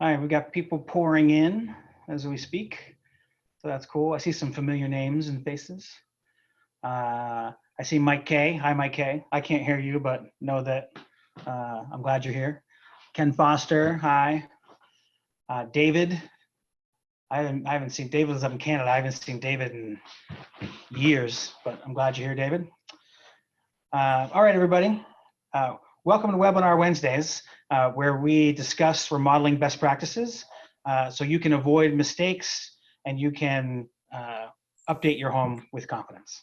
All right, we got people pouring in as we speak, so that's cool. I see some familiar names and faces. I see Mike K. Hi, Mike K. I can't hear you, but know that I'm glad you're here. Ken Foster, hi. David. I haven't seen David lives up in Canada. I haven't seen David in years, but I'm glad you're here, David. All right, everybody. Welcome to Webinar Wednesdays, where we discuss remodeling best practices so you can avoid mistakes and you can update your home with confidence.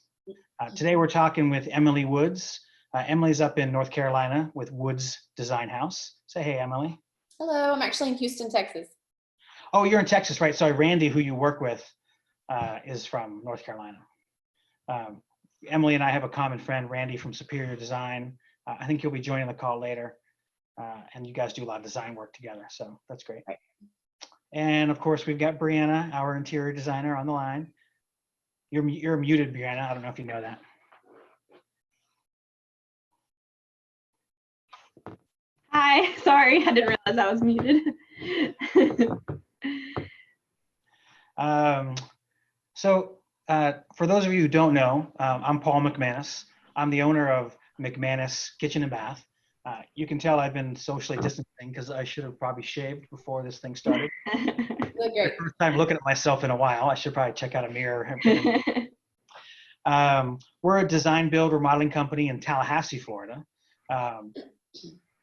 Today we're talking with Emily Woods. Emily's up in North Carolina with Woods Design House. Say hey, Emily. Hello, I'm actually in Houston, Texas. Oh, you're in Texas, right? Sorry, Randy, who you work with, is from North Carolina. Emily and I have a common friend, Randy from Superior Design. I think he'll be joining the call later. And you guys do a lot of design work together, so that's great. Right. And of course, we've got Brianna, our interior designer, on the line. You're muted, Brianna. I don't know if you know that. Hi, sorry, I didn't realize I was muted. For those of you who don't know, I'm Paul McManus. I'm the owner of McManus Kitchen and Bath. You can tell I've been socially distancing because I should have probably shaved before this thing started. Look great. First time looking at myself in a while. I should probably check out a mirror. We're a design build remodeling company in Tallahassee, Florida.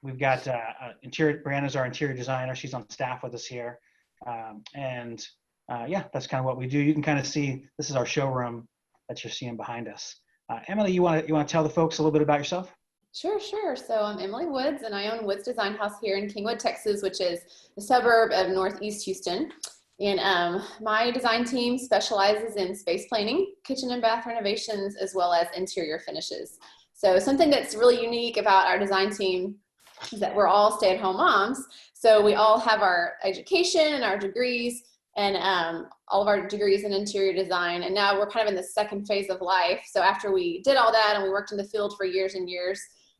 We've got Brianna's our interior designer. She's on staff with us here. Yeah, that's kind of what we do. You can kind of see, this is our showroom that you're seeing behind us. Emily, you want to tell the folks a little bit about yourself? Sure. So I'm Emily Woods, and I own Woods Design House here in Kingwood, Texas, which is a suburb of Northeast Houston. And my design team specializes in space planning, kitchen and bath renovations, as well as interior finishes. So something that's really unique about our design team is that we're all stay-at-home moms. So we all have our education and our degrees, and all of our degrees in interior design. And now we're kind of in the second phase of life. So after we did all that and we worked in the field for years and years,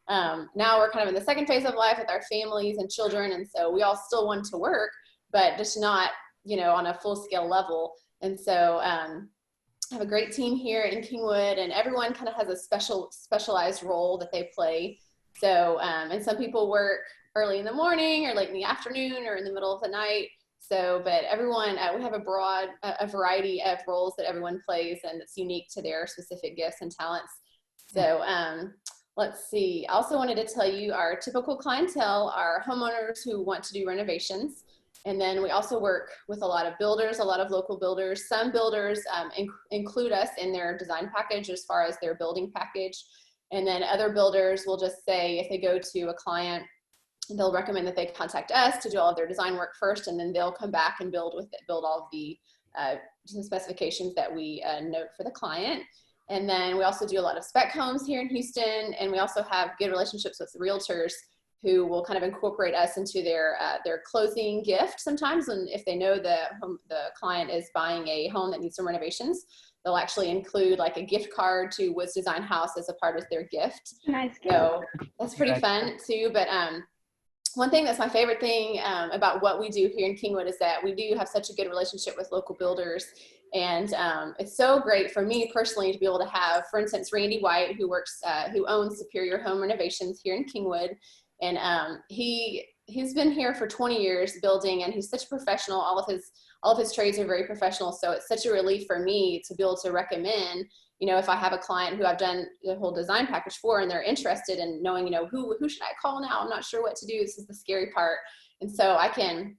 now we're kind of in the second phase of life with our families and children. And so we all still want to work, but just not, on a full scale level. And so I have a great team here in Kingwood, and everyone kind of has a specialized role that they play. So, and some people work early in the morning or late in the afternoon or in the middle of the night. So, but everyone, we have a variety of roles that everyone plays, and it's unique to their specific gifts and talents. So, let's see. I also wanted to tell you our typical clientele are homeowners who want to do renovations. And then we also work with a lot of builders, a lot of local builders. Some builders include us in their design package as far as their building package. And then other builders will just say, if they go to a client, they'll recommend that they contact us to do all of their design work first, and then they'll come back and build all of the specifications that we note for the client. And then we also do a lot of spec homes here in Houston, and we also have good relationships with realtors who will kind of incorporate us into their closing gift sometimes. And if they know the client is buying a home that needs some renovations, they'll actually include like a gift card to Woods Design House as a part of their gift. Nice. So that's pretty fun too. But one thing that's my favorite thing about what we do here in Kingwood is that we do have such a good relationship with local builders. And it's so great for me personally to be able to have, for instance, Randy White, who owns Superior Home Renovations here in Kingwood. And he's been here for 20 years building, and he's such a professional. All of his trades are very professional. So it's such a relief for me to be able to recommend, if I have a client who I've done the whole design package for, and they're interested in knowing, who should I call now? I'm not sure what to do. This is the scary part. And so I can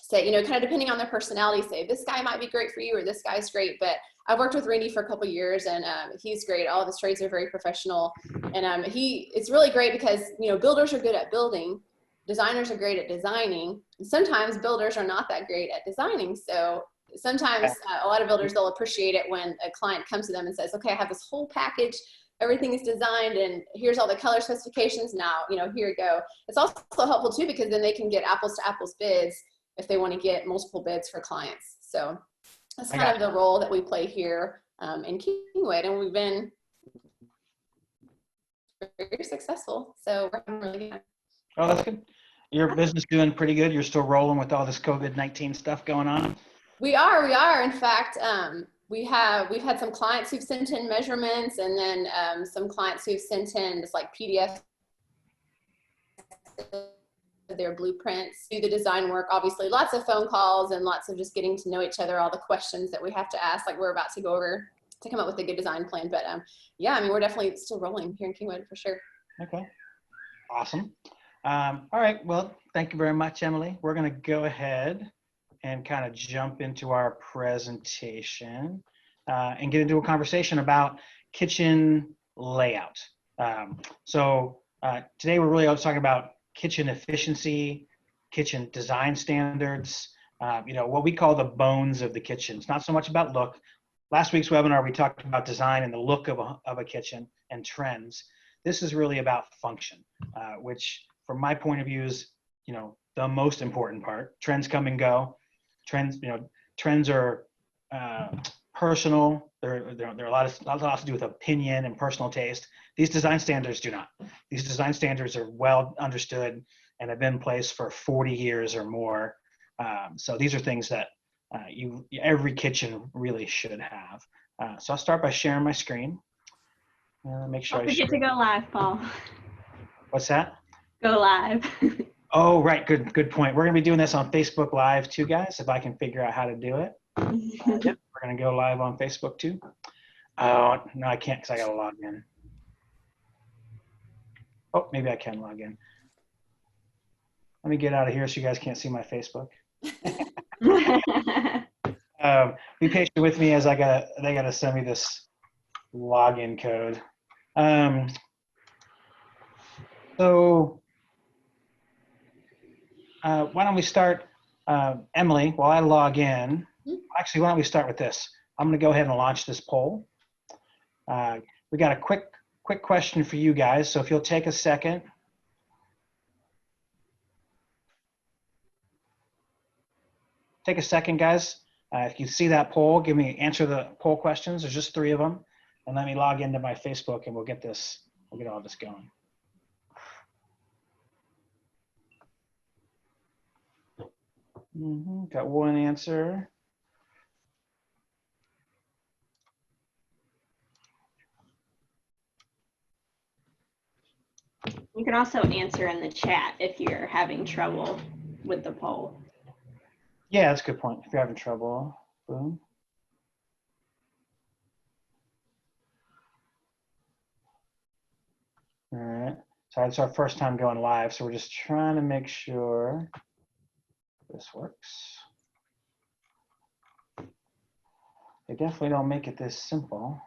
say, kind of depending on their personality, say this guy might be great for you, or this guy's great. But I've worked with Randy for a couple of years, and he's great. All of his trades are very professional. And it's really great because, builders are good at building, designers are great at designing, and sometimes builders are not that great at designing. So sometimes a lot of builders, they'll appreciate it when a client comes to them and says, okay, I have this whole package, everything is designed, and here's all the color specifications. Now, here you go. It's also helpful too, because then they can get apples to apples bids if they want to get multiple bids for clients. So that's kind of the role that we play here in Kingwood, and we've been very successful. So we're having really good. Oh, that's good. Your business doing pretty good? You're still rolling with all this COVID-19 stuff going on? We are. In fact, we've had some clients who've sent in measurements, and then some clients who've sent in just like PDFs of their blueprints, do the design work. Obviously, lots of phone calls and lots of just getting to know each other, all the questions that we have to ask, like we're about to go over to come up with a good design plan. But yeah, I mean, we're definitely still rolling here in Kingwood for sure. Okay, awesome. All right, well, thank you very much, Emily. We're going to go ahead and kind of jump into our presentation and get into a conversation about kitchen layout. Today we're really talking about kitchen efficiency, kitchen design standards, what we call the bones of the kitchen. It's not so much about look. Last week's webinar, we talked about design and the look of a kitchen and trends. This is really about function, which from my point of view is, the most important part. Trends come and go. Trends are personal. They're a lot to do with opinion and personal taste. These design standards do not. These design standards are well understood and have been in place for 40 years or more. So these are things that every kitchen really should have. So I'll start by sharing my screen. Make sure Don't forget to go live, Paul. What's that? Go live. Oh, right. Good point. We're going to be doing this on Facebook Live too, guys, if I can figure out how to do it. Yep, we're going to go live on Facebook too. Oh, no, I can't because I got to log in. Oh, maybe I can log in. Let me get out of here so you guys can't see my Facebook. Be patient with me as they gotta send me this login code. Why don't we start, Emily, while I log in. Actually, why don't we start with this? I'm gonna go ahead and launch this poll. We got a quick question for you guys, so if you'll take a second. Take a second, guys. If you see that poll, answer the poll questions. There's just 3 of them. And let me log into my Facebook and we'll get all this going. Got one answer. You can also answer in the chat if you're having trouble with the poll. Yeah, that's a good point. If you're having trouble, boom. All right. So it's our first time going live, so we're just trying to make sure this works. They definitely don't make it this simple.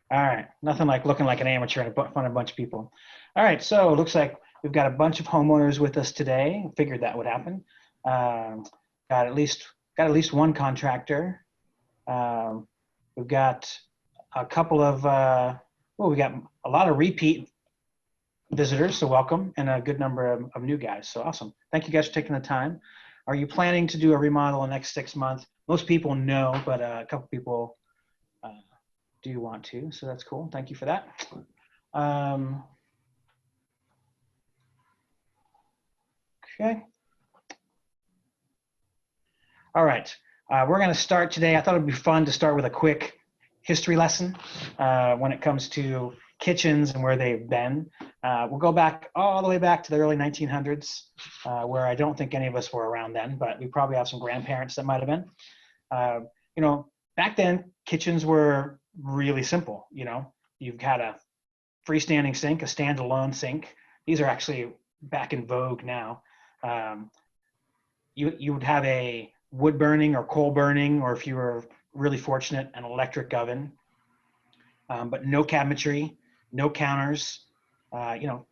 All right, nothing like looking like an amateur in front of a bunch of people. All right, so it looks like we've got a bunch of homeowners with us today. Figured that would happen. Got at least one contractor. We've got a couple of, we got a lot of repeat visitors, so welcome, and a good number of new guys, so awesome. Thank you guys for taking the time. Are you planning to do a remodel in the next 6 months? Most people know, but a couple people do want to, so that's cool. Thank you for that. Okay. All right, we're going to start today. I thought it'd be fun to start with a quick history lesson when it comes to kitchens and where they've been. We'll go back all the way back to the early 1900s, where I don't think any of us were around then, but we probably have some grandparents that might have been. Back then, kitchens were really simple. You've got a freestanding sink, a standalone sink. These are actually back in vogue now. You would have a wood burning or coal burning, or if you were really fortunate, an electric oven, but no cabinetry, no counters,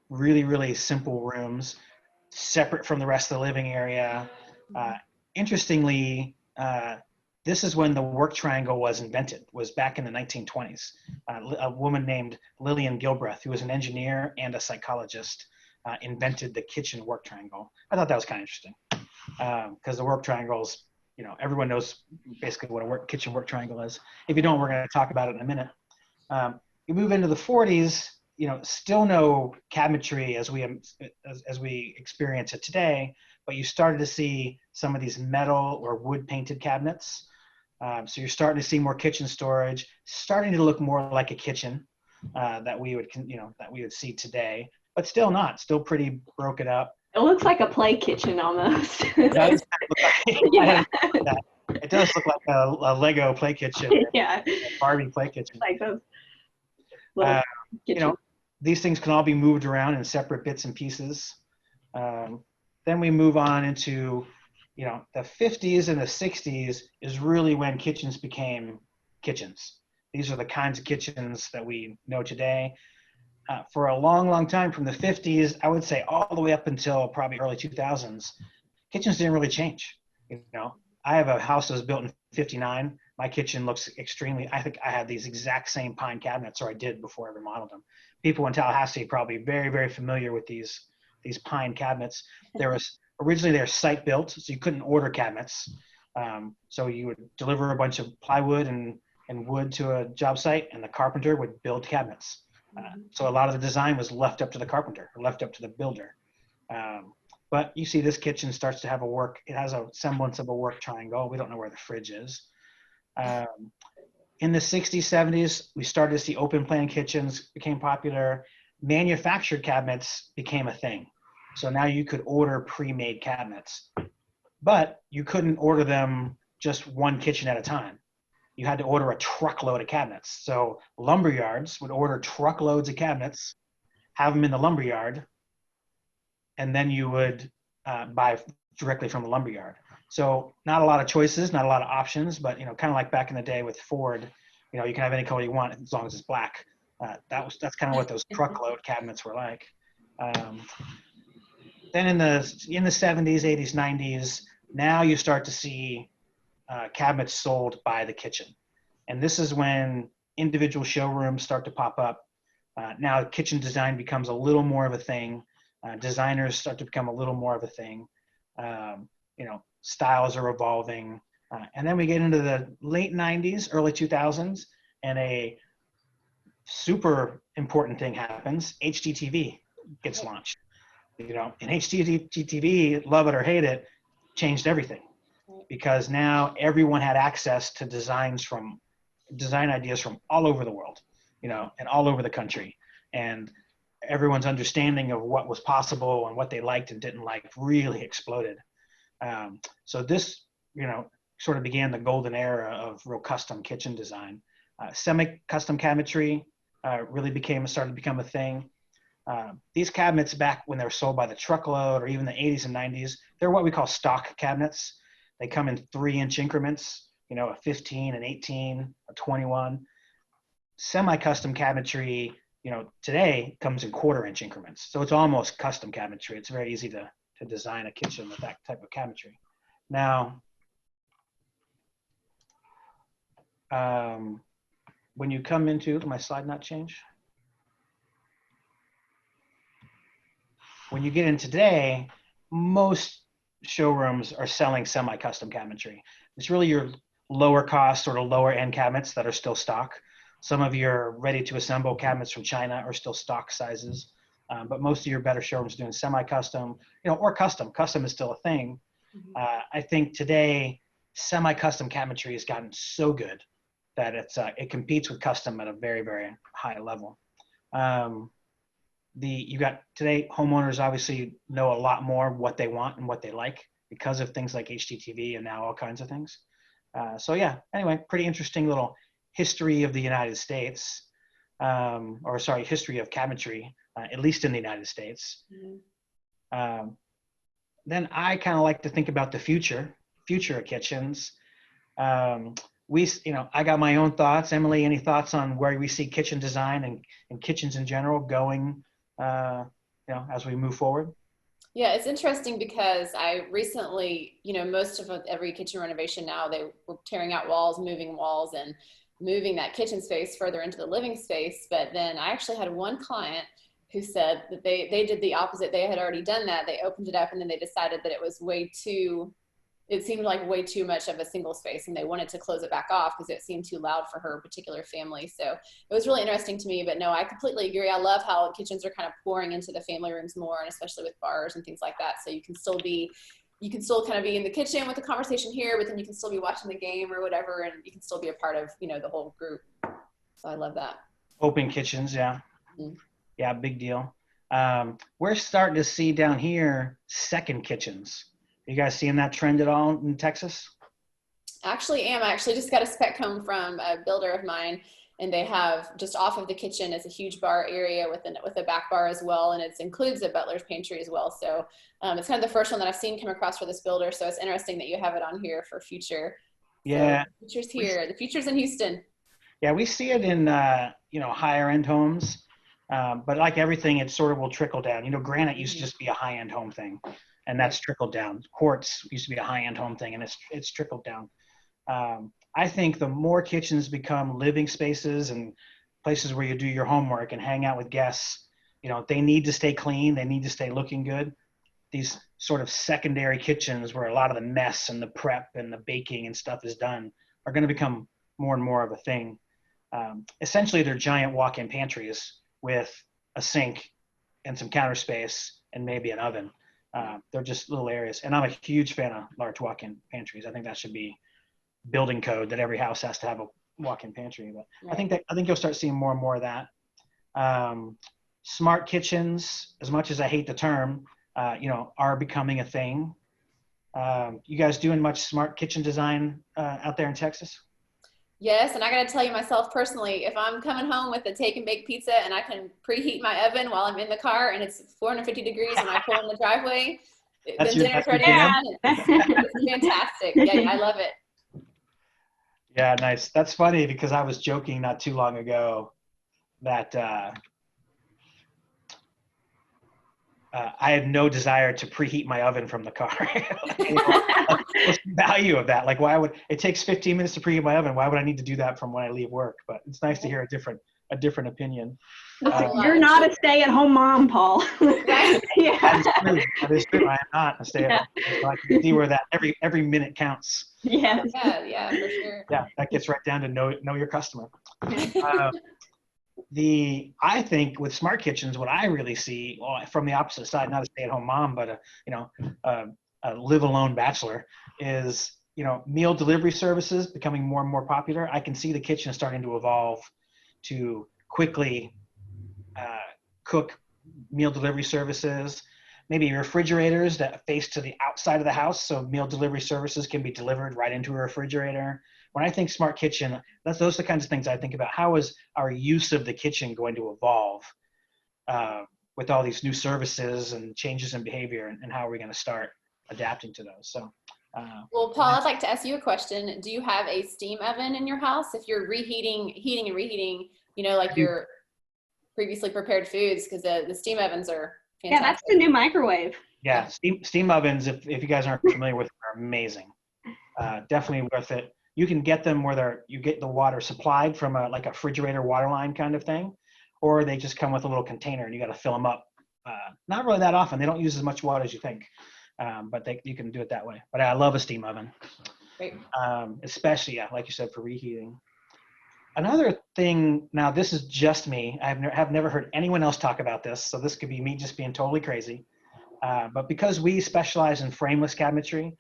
really, really simple rooms, separate from the rest of the living area. Interestingly, this is when the work triangle was invented, was back in the 1920s. A woman named Lillian Gilbreth, who was an engineer and a psychologist, invented the kitchen work triangle. I thought that was kind of interesting because the work triangles, everyone knows basically what a kitchen work triangle is. If you don't, we're going to talk about it in a minute. You move into the 40s, still no cabinetry as we experience it today, but you started to see some of these metal or wood painted cabinets. So you're starting to see more kitchen storage, starting to look more like a kitchen that we would see today, but still pretty broken up. It looks like a play kitchen almost. It does look like, Yeah. it does look like a Lego play kitchen, Yeah. a Barbie play kitchen. Like those little kitchens. These things can all be moved around in separate bits and pieces. Then we move on into, the 50s and the 60s is really when kitchens became kitchens. These are the kinds of kitchens that we know today. For a long, long time, from the 50s, I would say all the way up until probably early 2000s, kitchens didn't really change. I have a house that was built in 59. My kitchen looks I think I have these exact same pine cabinets, or I did before I remodeled them. People in Tallahassee are probably very, very familiar with these pine cabinets. Originally they're site built, so you couldn't order cabinets. So you would deliver a bunch of plywood and wood to a job site, and the carpenter would build cabinets. So a lot of the design was left up to the carpenter or left up to the builder. But you see this kitchen starts to have it has a semblance of a work triangle. We don't know where the fridge is. In the 60s, 70s, we started to see open plan kitchens became popular. Manufactured cabinets became a thing. So now you could order pre-made cabinets, but you couldn't order them just one kitchen at a time. You had to order a truckload of cabinets. So lumber yards would order truckloads of cabinets, have them in the lumber yard, and then you would buy directly from the lumber yard. So not a lot of choices, not a lot of options, but kind of like back in the day with Ford, you can have any color you want as long as it's black. That's kind of what those truckload cabinets were like. Then in the 70s, 80s, 90s, now you start to see cabinets sold by the kitchen. And this is when individual showrooms start to pop up. Now kitchen design becomes a little more of a thing. Designers start to become a little more of a thing. Styles are evolving. And then we get into the late 90s, early 2000s, and a super important thing happens. HDTV gets launched. And HDTV, love it or hate it, changed everything. Because now everyone had access to design ideas from all over the world, and all over the country. And everyone's understanding of what was possible and what they liked and didn't like really exploded. So this, sort of began the golden era of real custom kitchen design. Semi-custom cabinetry really started to become a thing. These cabinets back when they were sold by the truckload, or even the 80s and 90s, they're what we call stock cabinets. They come in 3-inch increments, a 15, an 18, a 21. Semi-custom cabinetry, today comes in 1/4-inch increments. So it's almost custom cabinetry. It's very easy to design a kitchen with that type of cabinetry. Now, when you come into, did my slide not change? When you get in today, most showrooms are selling semi-custom cabinetry. It's really your lower cost, sort of lower end cabinets that are still stock. Some of your ready to assemble cabinets from China are still stock sizes, but most of your better showrooms are doing semi-custom, or custom. Custom is still a thing. I think today, semi-custom cabinetry has gotten so good that it competes with custom at a very, very high level. You got today, homeowners obviously know a lot more what they want and what they like because of things like HGTV and now all kinds of things. So yeah, anyway, pretty interesting little history of the United States, history of cabinetry, at least in the United States. Mm-hmm. Then I kind of like to think about the future of kitchens. I got my own thoughts. Emily, any thoughts on where we see kitchen design and kitchens in general going, as we move forward? Yeah, it's interesting because I recently, most of every kitchen renovation now, they were tearing out walls, and moving that kitchen space further into the living space. But then I actually had one client who said that they did the opposite. They had already done that. They opened it up and then they decided that it was way too it seemed like way too much of a single space, and they wanted to close it back off because it seemed too loud for her particular family. So it was really interesting to me, but no, I completely agree. I love how kitchens are kind of pouring into the family rooms more, and especially with bars and things like that. So you can still kind of be in the kitchen with the conversation here, but then you can still be watching the game or whatever, and you can still be a part of, you know, the whole group. So I love that. Open kitchens, yeah. Mhm. Yeah, big deal. We're starting to see down here second kitchens. Are you guys seeing that trend at all in Texas? I actually just got a spec home from a builder of mine, and they have just off of the kitchen is a huge bar area with a back bar as well, and it includes a butler's pantry as well. So it's kind of the first one that I've seen come across for this builder. So it's interesting that you have it on here for future. Yeah. So the future's here. The future's in Houston. Yeah, we see it in higher end homes, but like everything, it sort of will trickle down. You know, granite used to just be a high end home thing, and that's trickled down. Quartz used to be a high end home thing, and it's trickled down. I think the more kitchens become living spaces and places where you do your homework and hang out with guests, you know, they need to stay clean. They need to stay looking good. These sort of secondary kitchens where a lot of the mess and the prep and the baking and stuff is done are going to become more and more of a thing. Essentially, they're giant walk-in pantries with a sink and some counter space and maybe an oven. They're just little areas. And I'm a huge fan of large walk-in pantries. I think that should be building code that every house has to have a walk-in pantry. But Right. I think you'll start seeing more and more of that. Smart kitchens, as much as I hate the term, are becoming a thing. You guys doing much smart kitchen design out there in Texas? Yes, and I got to tell you myself personally, if I'm coming home with a take and bake pizza and I can preheat my oven while I'm in the car and it's 450 degrees and I pull in the driveway, then dinner's ready. It's fantastic. Yeah, I love it. Yeah, nice. That's funny because I was joking not too long ago that I had no desire to preheat my oven from the car. What's the value of that? Like, why would it takes 15 minutes to preheat my oven? Why would I need to do that from when I leave work? But it's nice to hear a different opinion. You're not a stay-at-home mom, Paul. Right? Yeah. That is true. I am not a stay-at-home. So I can see where that every minute counts. Yes. Yeah, for sure. Yeah, that gets right down to know your customer. I think with smart kitchens, what I really see from the opposite side, not a stay-at-home mom, but a live-alone bachelor, is meal delivery services becoming more and more popular. I can see the kitchen starting to evolve to quickly cook meal delivery services, maybe refrigerators that face to the outside of the house, so meal delivery services can be delivered right into a refrigerator. When I think smart kitchen, those are the kinds of things I think about. How is our use of the kitchen going to evolve with all these new services and changes in behavior, and how are we going to start adapting to those? So, well, Paul, I'd like to ask you a question. Do you have a steam oven in your house? If you're heating and reheating, like your previously prepared foods, because the steam ovens are fantastic. Yeah, that's the new microwave. Yeah, steam ovens, if you guys aren't familiar with them, are amazing. Definitely worth it. You can get them where you get the water supplied from a refrigerator water line kind of thing, or they just come with a little container and you got to fill them up. Not really that often. They don't use as much water as you think, but you can do it that way. But I love a steam oven, Great. Especially, like you said, for reheating. Another thing, now this is just me. I have never heard anyone else talk about this, so this could be me just being totally crazy. But because we specialize in frameless cabinetry,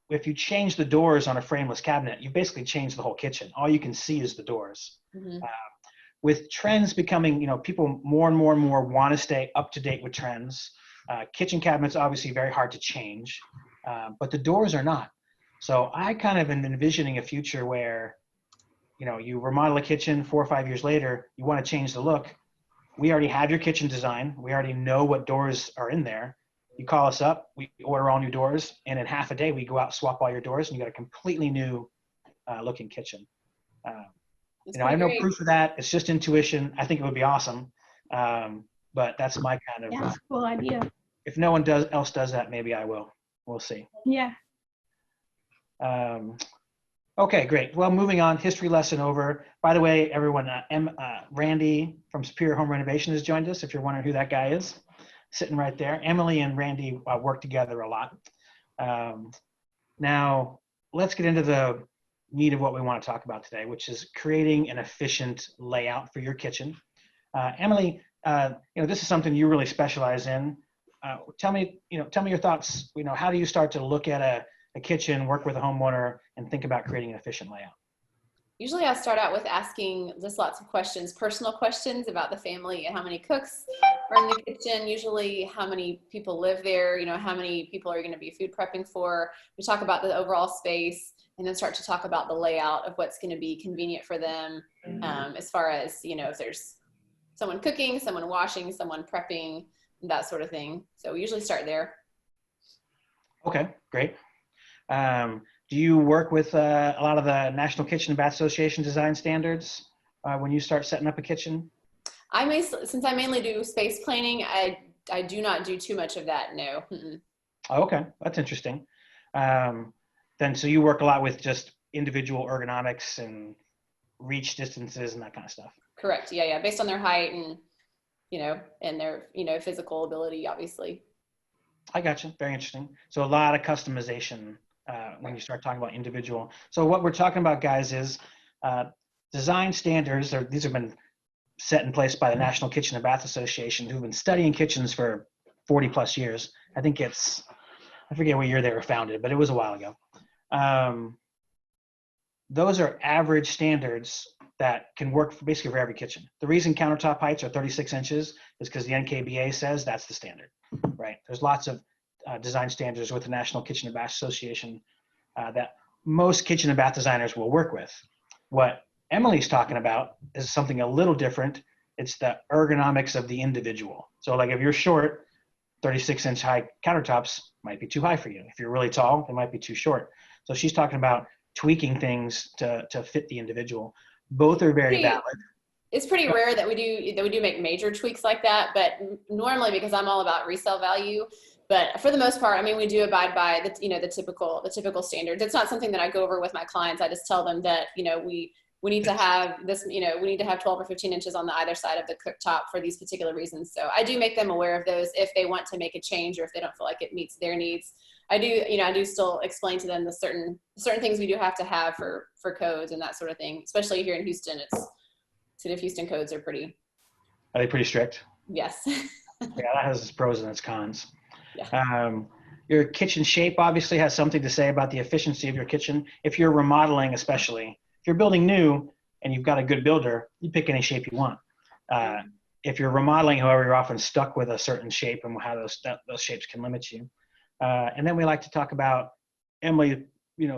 if you change the doors on a frameless cabinet, you basically change the whole kitchen. All you can see is the doors. Mm-hmm. With trends becoming, people more and more want to stay up to date with trends. Kitchen cabinets obviously very hard to change, but the doors are not. So I kind of am envisioning a future where, you remodel a kitchen 4 or 5 years later, you want to change the look. We already have your kitchen design. We already know what doors are in there. You call us up, we order all new doors, and in half a day, we go out, swap all your doors, and you got a completely new looking kitchen. I have no proof of that. It's just intuition. I think it would be awesome. But that's my kind of that's a cool idea. If no one else does that, maybe I will. We'll see. Yeah. Okay, great. Well, moving on, history lesson over. By the way, everyone, Randy from Superior Home Renovation has joined us, if you're wondering who that guy is, sitting right there. Emily and Randy work together a lot. Now, let's get into the meat of what we want to talk about today, which is creating an efficient layout for your kitchen. Emily, this is something you really specialize in. Tell me your thoughts. How do you start to look at a kitchen, work with a homeowner, and think about creating an efficient layout? Usually I start out with asking just lots of questions, personal questions about the family and how many cooks are in the kitchen, usually how many people live there, how many people are going to be food prepping for. We talk about the overall space and then start to talk about the layout of what's going to be convenient for them, as far as, if there's someone cooking, someone washing, someone prepping, that sort of thing. So we usually start there. Okay, great. Do you work with a lot of the National Kitchen and Bath Association design standards when you start setting up a kitchen? Since I mainly do space planning, I do not do too much of that, no. Oh, okay, that's interesting. Then so you work a lot with just individual ergonomics and reach distances and that kind of stuff. Correct, yeah, based on their height and, and their, physical ability, obviously. I got you, very interesting. So a lot of customization when you start talking about individual. So what we're talking about, guys, is design standards. These have been set in place by the National Kitchen and Bath Association, who've been studying kitchens for 40 plus years. I forget what year they were founded, but it was a while ago. Those are average standards that can work basically for every kitchen. The reason countertop heights are 36 inches is because the NKBA says that's the standard, right? There's lots of design standards with the National Kitchen and Bath Association that most kitchen and bath designers will work with. What Emily's talking about is something a little different. It's the ergonomics of the individual. So like if you're short, 36-inch high countertops might be too high for you. If you're really tall, they might be too short. So she's talking about tweaking things to fit the individual. Both are very valid. It's pretty rare that we do make major tweaks like that, but normally, because I'm all about resale value, but for the most part, I mean, we do abide by the typical standards. It's not something that I go over with my clients. I just tell them that, we need to have this, we need to have 12 or 15 inches on the either side of the cooktop for these particular reasons. So I do make them aware of those if they want to make a change or if they don't feel like it meets their needs. I do still explain to them the certain things we do have to have for codes and that sort of thing, especially here in Houston. City of Houston codes are they pretty strict? Yes. Yeah, that has its pros and its cons. Yeah. Your kitchen shape obviously has something to say about the efficiency of your kitchen. If you're remodeling, especially, if you're building new and you've got a good builder, you pick any shape you want. If you're remodeling, however, you're often stuck with a certain shape and how those shapes can limit you. And then we like to talk about, Emily,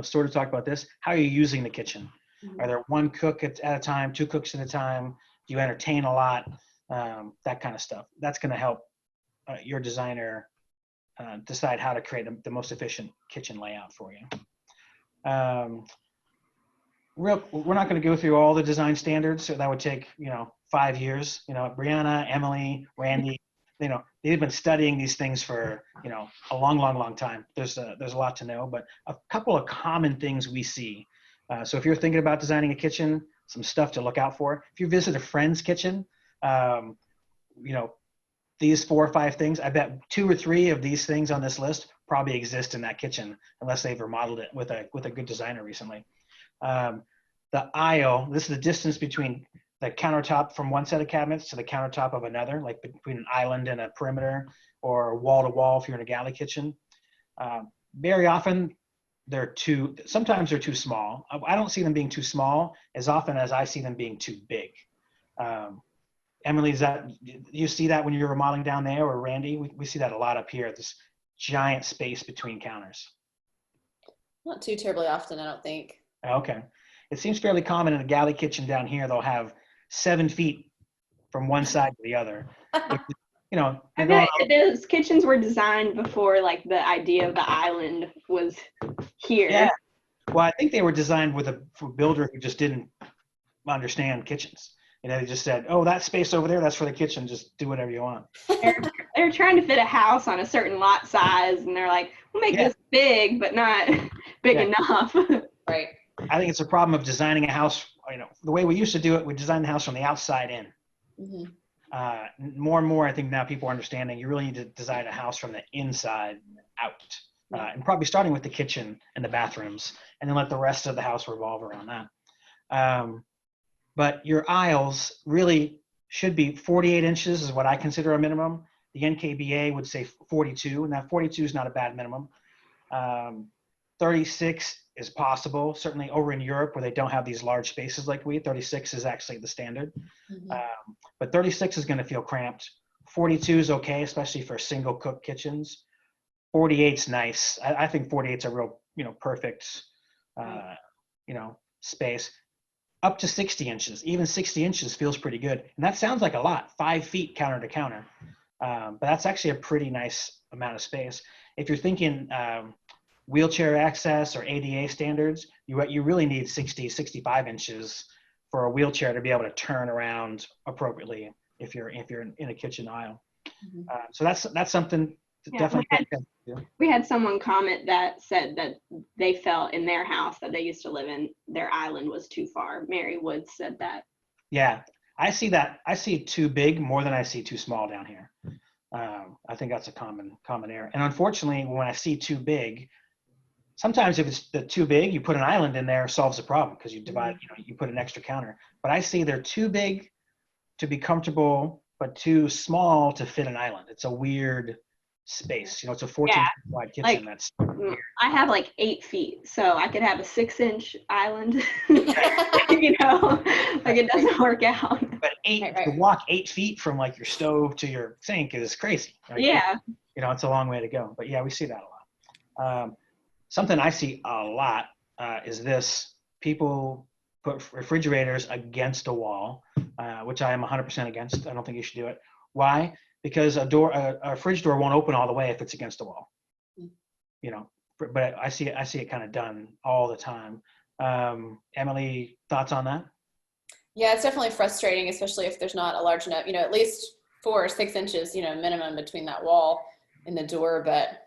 sort of talk about this. How are you using the kitchen? Mm-hmm. Are there one cook at a time, two cooks at a time? Do you entertain a lot? That kind of stuff. That's going to help your designer decide how to create the most efficient kitchen layout for you. We're not going to go through all the design standards, so that would take 5 years. Brianna, Emily, Randy, they've been studying these things for a long time. There's a lot to know, but a couple of common things we see. So if you're thinking about designing a kitchen, some stuff to look out for. If you visit a friend's kitchen, these 4 or 5 things, I bet 2 or 3 of these things on this list probably exist in that kitchen, unless they've remodeled it with a good designer recently. The aisle, this is the distance between the countertop from one set of cabinets to the countertop of another, like between an island and a perimeter, or wall to wall if you're in a galley kitchen. Very often, sometimes they're too small. I don't see them being too small as often as I see them being too big. Emily, you see that when you're remodeling down there, or Randy? We see that a lot up here, this giant space between counters. Not too terribly often, I don't think. Okay. It seems fairly common in a galley kitchen down here. They'll have 7 feet from one side to the other. I bet those kitchens were designed before, like, the idea of the island was here. Yeah. Well, I think they were designed with a builder who just didn't understand kitchens. They just said, "Oh, that space over there, that's for the kitchen. Just do whatever you want." They're trying to fit a house on a certain lot size, and they're like, "We'll make this big, but not big enough." Right. I think it's a problem of designing a house. The way we used to do it, we designed the house from the outside in. Mm-hmm. More and more, I think now people are understanding you really need to design a house from the inside out. And probably starting with the kitchen and the bathrooms, and then let the rest of the house revolve around that. But your aisles really should be 48 inches is what I consider a minimum. The NKBA would say 42, and that 42 is not a bad minimum. 36 is possible, certainly over in Europe where they don't have these large spaces like we. 36 is actually the standard. But 36 is going to feel cramped. 42 is okay, especially for single cook kitchens. 48's nice. I think 48's a real, perfect, space. Up to 60 inches, even 60 inches feels pretty good. And that sounds like a lot, 5 feet counter to counter. But that's actually a pretty nice amount of space. If you're thinking wheelchair access or ADA standards, you really need 60, 65 inches for a wheelchair to be able to turn around appropriately if you're in a kitchen aisle. So that's something to definitely pay attention to. We had someone comment that said that they felt in their house that they used to live in, their island was too far. Mary Woods said that. Yeah, I see that. I see too big more than I see too small down here. I think that's a common error. And unfortunately, when I see too big, sometimes if it's too big, you put an island in there, solves the problem because you divide, you put an extra counter. But I see they're too big to be comfortable, but too small to fit an island. It's a weird space. It's a 14 wide kitchen. That's weird. I have like 8 feet, so I could have a 6-inch island. It doesn't work out. But to walk 8 feet from like your stove to your sink is crazy. Right? Yeah. It's a long way to go. But yeah, we see that a lot. Something I see a lot is this. People put refrigerators against a wall, which I am 100% against. I don't think you should do it. Why? Because a fridge door won't open all the way if it's against a wall. But I see it kind of done all the time. Emily, thoughts on that? Yeah, it's definitely frustrating, especially if there's not a large enough, at least 4 or 6 inches, minimum between that wall and the door. But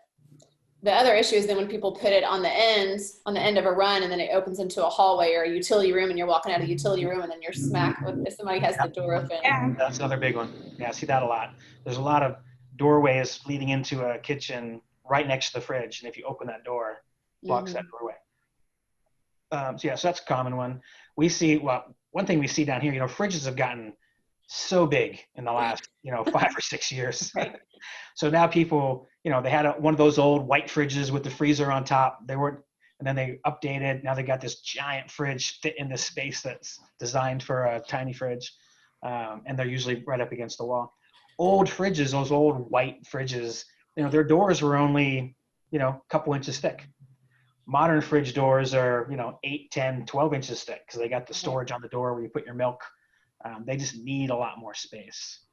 the other issue is then when people put it on the end of a run, and then it opens into a hallway or a utility room, and you're walking out of a utility room, and then you're smacked if somebody has the door open. Yeah, that's another big one. Yeah, I see that a lot. There's a lot of doorways leading into a kitchen right next to the fridge, and if you open that door, blocks that doorway. So that's a common one. We see, one thing we see down here, fridges have gotten so big in the last, 5 or 6 years. Right. So now people, they had one of those old white fridges with the freezer on top. And then they updated. Now they got this giant fridge fit in this space that's designed for a tiny fridge. And they're usually right up against the wall. Old fridges, those old white fridges, their doors were only, a couple inches thick. Modern fridge doors are, 8, 10, 12 inches thick because they got the storage on the door where you put your milk. They just need a lot more space.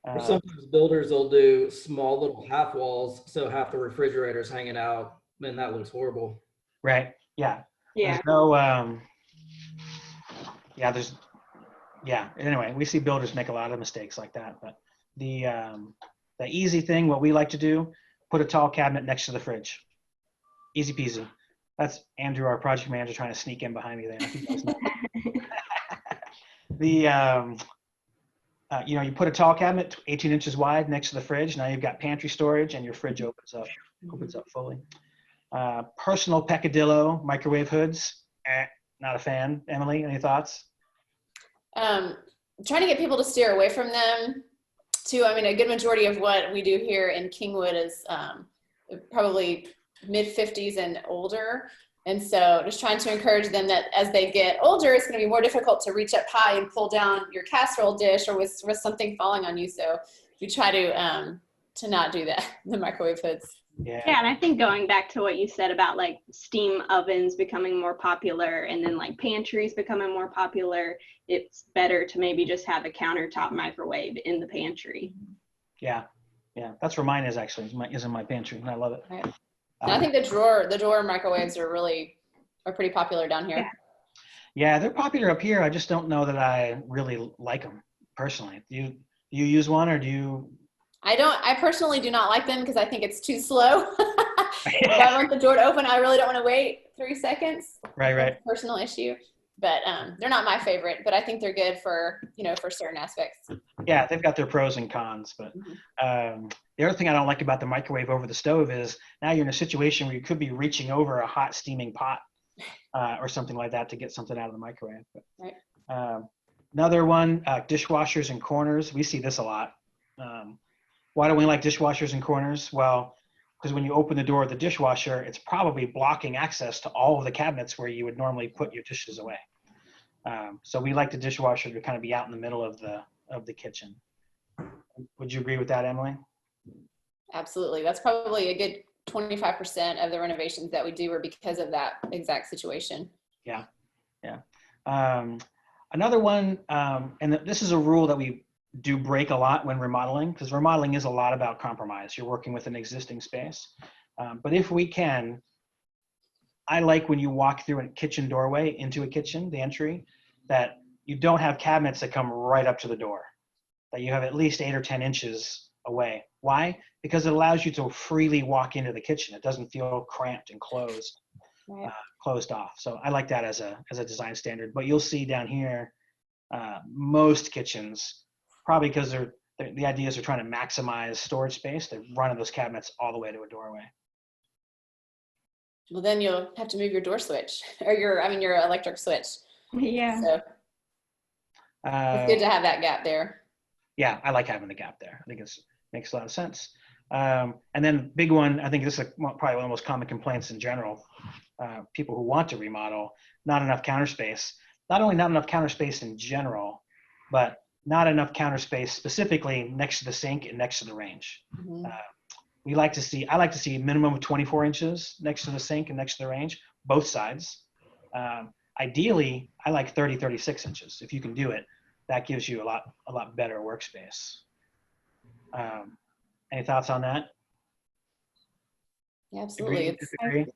Sometimes builders will do small little half walls, so half the refrigerator's hanging out, and that looks horrible. Right. Yeah. Yeah. There's no. Anyway, we see builders make a lot of mistakes like that. But the easy thing, what we like to do, put a tall cabinet next to the fridge. Easy peasy. That's Andrew, our project manager, trying to sneak in behind me there. I think that was you put a tall cabinet 18 inches wide next to the fridge. Now you've got pantry storage and your fridge opens up fully. Personal peccadillo microwave hoods, not a fan. Emily, any thoughts? Trying to get people to steer away from them too. I mean, a good majority of what we do here in Kingwood is probably mid-50s and older. And so just trying to encourage them that as they get older, it's going to be more difficult to reach up high and pull down your casserole dish or with something falling on you. So we try to not do that, the microwave hoods. Yeah, and I think going back to what you said about like steam ovens becoming more popular and then like pantries becoming more popular, it's better to maybe just have a countertop microwave in the pantry. Yeah, that's where mine is actually. Is in my pantry, and I love it. Right. And I think the drawer microwaves are pretty popular down here. Yeah, they're popular up here. I just don't know that I really like them personally. Do you use one, or do you? I personally do not like them because I think it's too slow. If I want the door to open, I really don't want to wait 3 seconds. Right. That's a personal issue. But they're not my favorite, but I think they're good for certain aspects. Yeah, they've got their pros and cons, but the other thing I don't like about the microwave over the stove is now you're in a situation where you could be reaching over a hot steaming pot or something like that to get something out of the microwave. But, Right. another one, dishwashers and corners. We see this a lot. Why don't we like dishwashers and corners? Well, because when you open the door of the dishwasher, it's probably blocking access to all of the cabinets where you would normally put your dishes away. So we like the dishwasher to kind of be out in the middle of the kitchen. Would you agree with that, Emily? Absolutely. That's probably a good 25% of the renovations that we do are because of that exact situation. Yeah. Another one, and this is a rule that we do break a lot when remodeling, because remodeling is a lot about compromise. You're working with an existing space. But if we can, I like when you walk through a kitchen doorway into a kitchen, the entry, that you don't have cabinets that come right up to the door, that you have at least 8 or 10 inches away. Why? Because it allows you to freely walk into the kitchen. It doesn't feel cramped and closed. Right. Closed off. So I like that as a design standard. But you'll see down here, most kitchens, probably because the idea is they're trying to maximize storage space, they're running those cabinets all the way to a doorway. Well, then you'll have to move your door switch or your electric switch. Yeah. So it's good to have that gap there. Yeah, I like having the gap there. I think it makes a lot of sense. And then big one, I think this is probably one of the most common complaints in general. People who want to remodel, not enough counter space. Not only not enough counter space in general, but not enough counter space specifically next to the sink and next to the range. Mm-hmm. I like to see a minimum of 24 inches next to the sink and next to the range, both sides. Ideally, I like 36 inches. If you can do it, that gives you a lot better workspace. Any thoughts on that? Yeah, absolutely. Agree?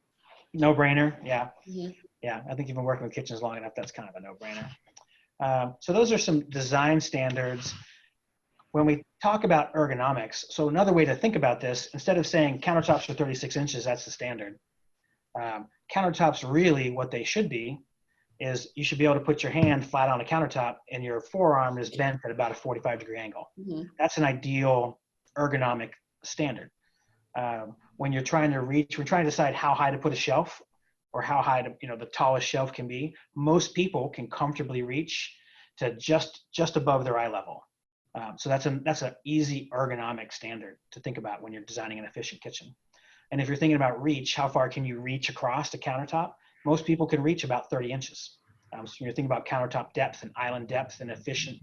No brainer. Yeah. Mm-hmm. Yeah. I think you've been working with kitchens long enough. That's kind of a no brainer. So those are some design standards. When we talk about ergonomics, so another way to think about this, instead of saying countertops are 36 inches, that's the standard. Countertops really what they should be is you should be able to put your hand flat on a countertop and your forearm is bent at about a 45-degree angle. Mm-hmm. That's an ideal ergonomic standard. When you're trying to decide how high to put a shelf or how high the tallest shelf can be, most people can comfortably reach to just above their eye level. So that's an easy ergonomic standard to think about when you're designing an efficient kitchen. And if you're thinking about reach, how far can you reach across the countertop? Most people can reach about 30 inches. So when you're thinking about countertop depth and island depth and efficient,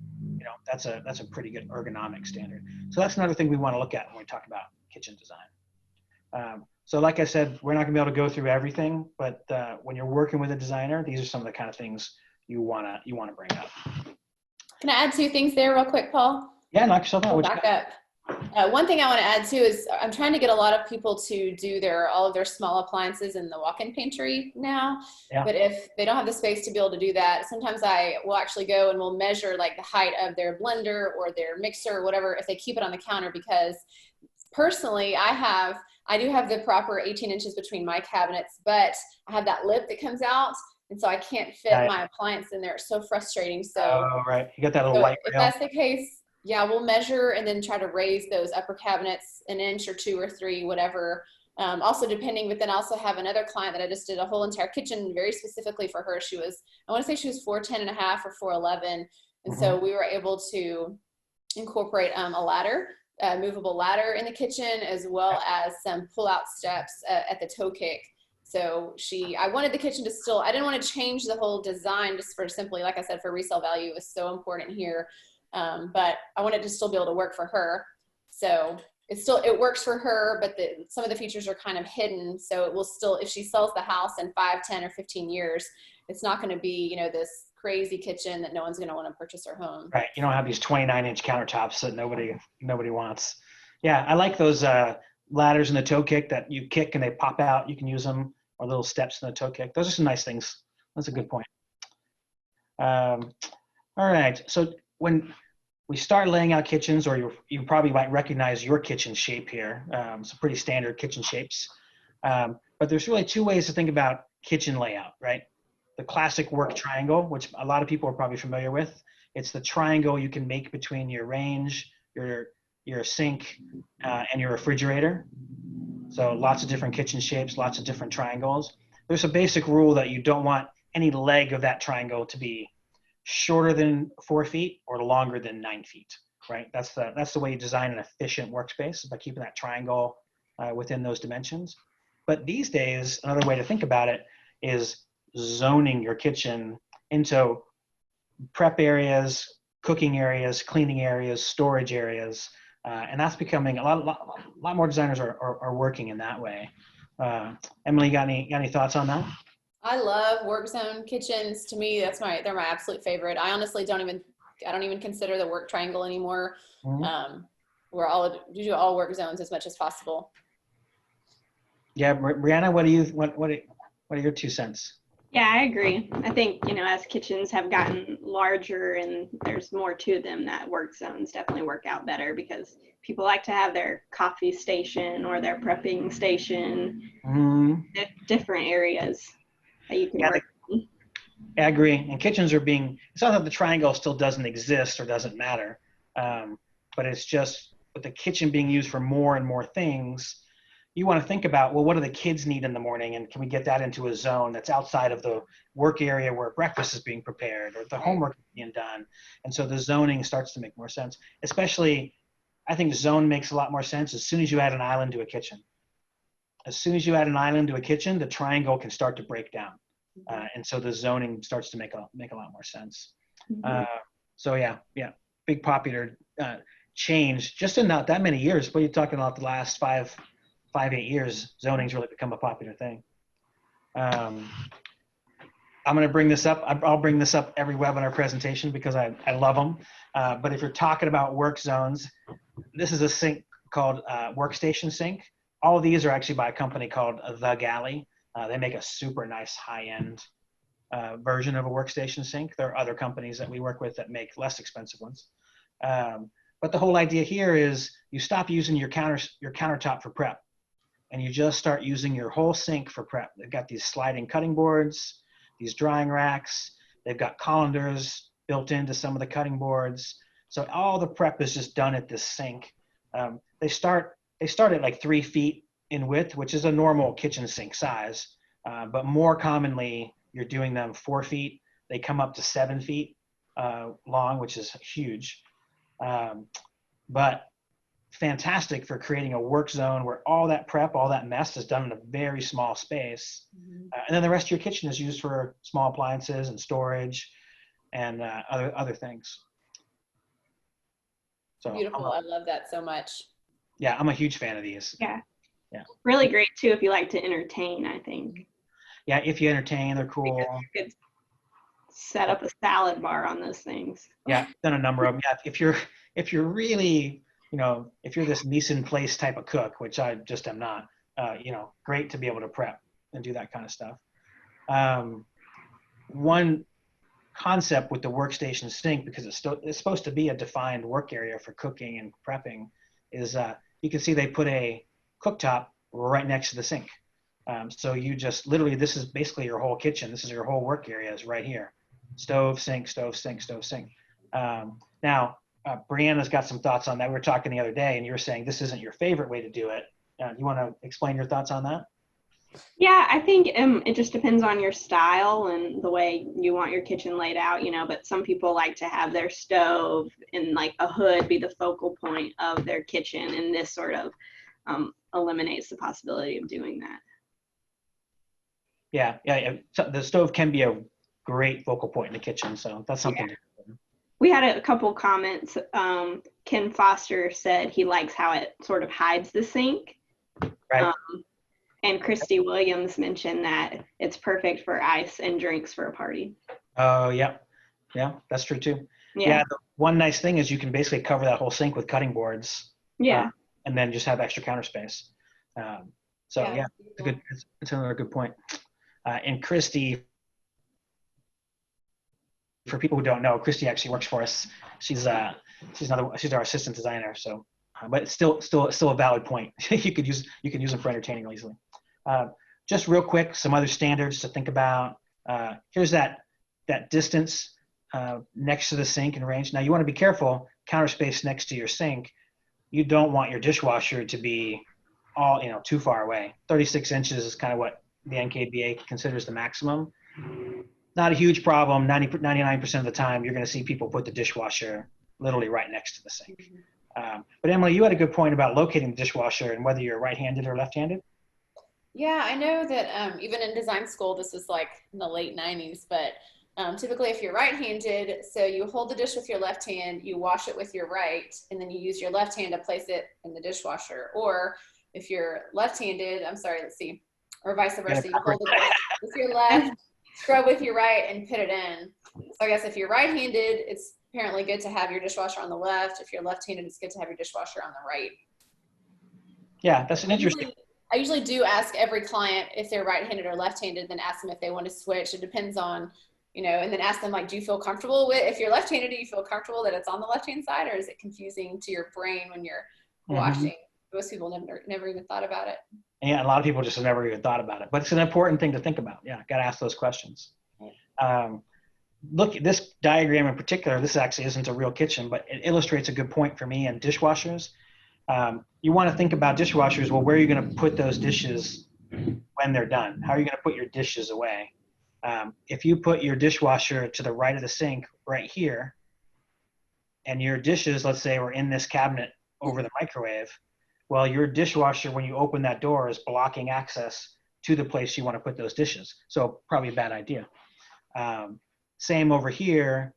that's a pretty good ergonomic standard. So that's another thing we want to look at when we talk about kitchen design. So like I said, we're not gonna be able to go through everything, but when you're working with a designer, these are some of the kind of things you wanna bring up. Can I add 2 things there real quick, Paul? Yeah, knock yourself out. Back up. One thing I want to add too is I'm trying to get a lot of people to do all of their small appliances in the walk-in pantry now. Yeah. But if they don't have the space to be able to do that, sometimes I will actually go and we'll measure like the height of their blender or their mixer or whatever if they keep it on the counter, because personally I do have the proper 18 inches between my cabinets, but I have that lip that comes out. And so I can't fit my appliance in there. It's so frustrating. So, right. You got that little light if rail. that's the case, yeah, we'll measure and then try to raise those upper cabinets an inch or 2 or 3, whatever. Also depending, but then I also have another client that I just did a whole entire kitchen very specifically for her. I want to say she was 4'10.5" or 4'11". And so we were able to incorporate a ladder, a movable ladder in the kitchen, as well as some pull-out steps at the toe kick. So I wanted the kitchen to I didn't want to change the whole design just for simply, like I said, for resale value. It was so important here. But I wanted to still be able to work for her. So it works for her, but some of the features are kind of hidden. So it will still, if she sells the house in 5, 10, or 15 years, it's not going to be, this crazy kitchen that no one's going to want to purchase her home. Right. You don't have these 29-inch countertops that nobody wants. Yeah. I like those ladders in the toe kick that you kick and they pop out. You can use them, or little steps in the toe kick. Those are some nice things. That's a good point. All right. So when we start laying out kitchens, or you probably might recognize your kitchen shape here. Some pretty standard kitchen shapes. But there's really 2 ways to think about kitchen layout, right? The classic work triangle, which a lot of people are probably familiar with, It's the triangle you can make between your range, your sink, and your refrigerator. So lots of different kitchen shapes, lots of different triangles. There's a basic rule that you don't want any leg of that triangle to be shorter than 4 feet or longer than 9 feet, right? That's the way you design an efficient workspace, by keeping that triangle within those dimensions. But these days, another way to think about it is zoning your kitchen into prep areas, cooking areas, cleaning areas, storage areas, and that's becoming a lot more designers are working in that way. Emily, got any thoughts on that? I love work zone kitchens. To me, they're my absolute favorite. I honestly don't even consider the work triangle anymore. Mm-hmm. We do all work zones as much as possible. Yeah, Brianna, what are your 2 cents? Yeah, I agree. I think, as kitchens have gotten larger and there's more to them, that work zones definitely work out better, because people like to have their coffee station or their prepping station, different areas that you can work on. I agree. And kitchens it's not that the triangle still doesn't exist or doesn't matter, but it's just with the kitchen being used for more and more things, you want to think about, well, what do the kids need in the morning? And can we get that into a zone that's outside of the work area where breakfast is being prepared or the homework is being done? And so the zoning starts to make more sense. Especially, I think zone makes a lot more sense as soon as you add an island to a kitchen. As soon as you add an island to a kitchen, the triangle can start to break down. And so the zoning starts to make a lot more sense. So yeah, big popular change just in not that many years. But you're talking about the last 5-8 years, zoning's really become a popular thing. I'm going to bring this up. I'll bring this up every webinar presentation because I love them. But if you're talking about work zones, this is a sink called Workstation Sink. All of these are actually by a company called The Galley. They make a super nice high-end version of a workstation sink. There are other companies that we work with that make less expensive ones. But the whole idea here is you stop using your countertop for prep, and you just start using your whole sink for prep. They've got these sliding cutting boards, these drying racks. They've got colanders built into some of the cutting boards. So all the prep is just done at this sink. They start at like 3 feet in width, which is a normal kitchen sink size. But more commonly, you're doing them 4 feet. They come up to 7 feet long, which is huge. But fantastic for creating a work zone where all that prep, all that mess is done in a very small space. And then the rest of your kitchen is used for small appliances and storage and other things. So Beautiful. I love that so much. Yeah, I'm a huge fan of these. Yeah. Yeah. Really great too if you like to entertain, I think. Yeah, if you entertain, they're cool. You could set up a salad bar on those things. Yeah, done a number of them. Yeah, if you're really, if you're this mise en place type of cook, which I just am not, great to be able to prep and do that kind of stuff. One concept with the workstation sink, because it's supposed to be a defined work area for cooking and prepping, is you can see they put a cooktop right next to the sink. So you just literally, this is basically your whole kitchen. This is your whole work area is right here. Stove, sink, stove, sink, stove, sink. Now, Brianna's got some thoughts on that. We were talking the other day and you were saying this isn't your favorite way to do it. You want to explain your thoughts on that? Yeah, I think it just depends on your style and the way you want your kitchen laid out, but some people like to have their stove and like a hood be the focal point of their kitchen, and this sort of eliminates the possibility of doing that. Yeah. So the stove can be a great focal point in the kitchen, so that's something. Yeah. We had a couple comments. Ken Foster said he likes how it sort of hides the sink. Right. And Christy Williams mentioned that it's perfect for ice and drinks for a party. Oh, yeah. Yeah, that's true too. Yeah. The one nice thing is you can basically cover that whole sink with cutting boards. Yeah. And then just have extra counter space. It's another good point. And Christy, for people who don't know, Christy actually works for us. She's our assistant designer. So, but it's still a valid point. you can use them for entertaining easily. Just real quick, some other standards to think about. Here's that distance next to the sink and range. Now you want to be careful, counter space next to your sink. You don't want your dishwasher to be all, too far away. 36 inches is kind of what the NKBA considers the maximum. Not a huge problem. 99% of the time, you're going to see people put the dishwasher literally right next to the sink. But Emily, you had a good point about locating the dishwasher and whether you're right-handed or left-handed. Yeah, I know that even in design school, this was like in the late 90s, but typically if you're right-handed, so you hold the dish with your left hand, you wash it with your right, and then you use your left hand to place it in the dishwasher. Or if you're left-handed, let's see, or vice versa, you hold the dish with your left, scrub with your right, and put it in. So I guess if you're right-handed, it's apparently good to have your dishwasher on the left. If you're left-handed, it's good to have your dishwasher on the right. Yeah, that's an interesting. I usually do ask every client if they're right-handed or left-handed, then ask them if they want to switch. It depends on, and then ask them, like, do you feel comfortable with, if you're left-handed, do you feel comfortable that it's on the left-hand side, or is it confusing to your brain when you're washing? Most people never even thought about it. Yeah, a lot of people just have never even thought about it, but it's an important thing to think about. Yeah, got to ask those questions. Look, this diagram in particular, this actually isn't a real kitchen, but it illustrates a good point for me and dishwashers. You want to think about dishwashers. Well, where are you going to put those dishes when they're done? How are you going to put your dishes away? If you put your dishwasher to the right of the sink right here, and your dishes, let's say, were in this cabinet over the microwave, well, your dishwasher, when you open that door, is blocking access to the place you want to put those dishes. So probably a bad idea. Same over here.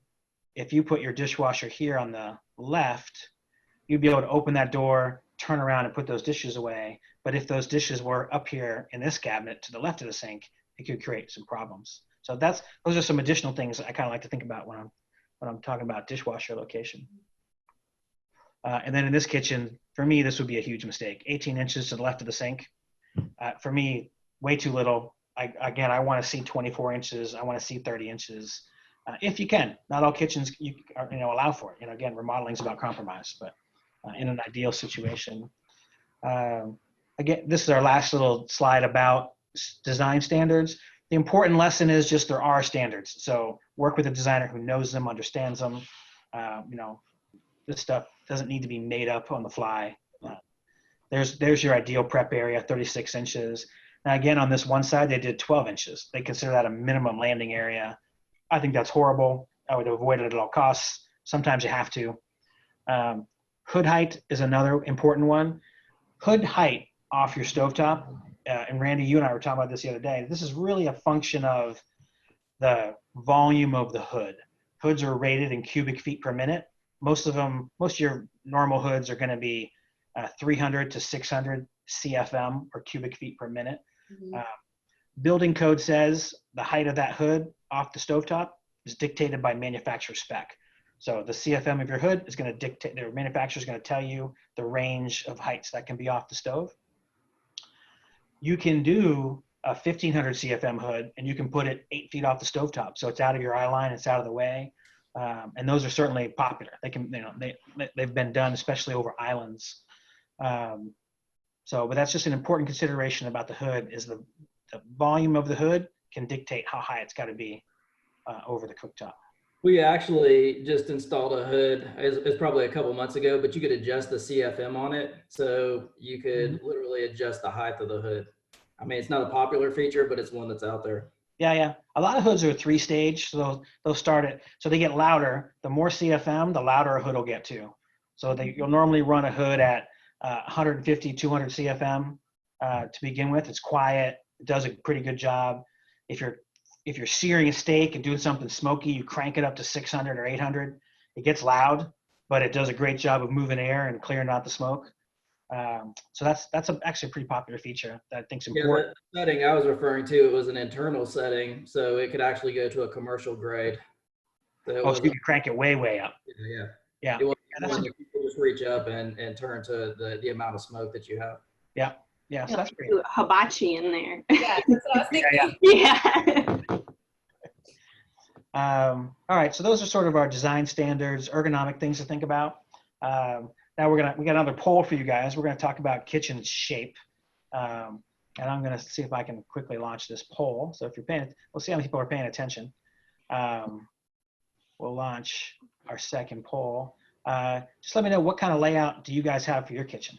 If you put your dishwasher here on the left, you'd be able to open that door, turn around and put those dishes away. But if those dishes were up here in this cabinet to the left of the sink, it could create some problems. So those are some additional things I kind of like to think about when I'm talking about dishwasher location. And then in this kitchen, for me, this would be a huge mistake. 18 inches to the left of the sink. For me, way too little. I want to see 24 inches. I want to see 30 inches. If you can. Not all kitchens allow for it. Again, remodeling is about compromise, but in an ideal situation. Again, this is our last little slide about design standards. The important lesson is just there are standards. So work with a designer who knows them, understands them. This stuff doesn't need to be made up on the fly. There's your ideal prep area, 36 inches. Now again, on this one side, they did 12 inches. They consider that a minimum landing area. I think that's horrible. I would avoid it at all costs. Sometimes you have to. Hood height is another important one. Hood height off your stovetop, and Randy, you and I were talking about this the other day. This is really a function of the volume of the hood. Hoods are rated in cubic feet per minute. Most of your normal hoods are going to be 300 to 600 CFM, or cubic feet per minute. Building code says the height of that hood off the stovetop is dictated by manufacturer spec. So the CFM of your hood is going to dictate, the manufacturer is going to tell you the range of heights that can be off the stove. You can do a 1500 CFM hood and you can put it 8 feet off the stovetop. So it's out of your eye line, it's out of the way. And those are certainly popular. They can, they've been done, especially over islands. But that's just an important consideration about the hood, is the volume of the hood can dictate how high it's got to be over the cooktop. We actually just installed a hood. It's probably a couple months ago, but you could adjust the CFM on it. So you could literally adjust the height of the hood. I mean, it's not a popular feature, but it's one that's out there. Yeah. A lot of hoods are 3-stage, so they'll start it. So they get louder. The more CFM, the louder a hood will get to. So you'll normally run a hood at 150, 200 CFM to begin with. It's quiet. It does a pretty good job. If you're searing a steak and doing something smoky, you crank it up to 600 or 800. It gets loud, but it does a great job of moving air and clearing out the smoke. So that's actually a pretty popular feature that I think is important. Yeah, that setting I was referring to, it was an internal setting, so it could actually go to a commercial grade. So you can crank it way up. Yeah. It wasn't you just reach up and turn to the amount of smoke that you have. Yeah. So that's pretty. Hibachi in there. Yeah, that's what I was thinking. Yeah. All right, so those are sort of our design standards, ergonomic things to think about. Now we got another poll for you guys. We're gonna talk about kitchen shape. And I'm gonna see if I can quickly launch this poll. So if you're we'll see how many people are paying attention. We'll we'll launch our second poll. Just let me know, what kind of layout do you guys have for your kitchen?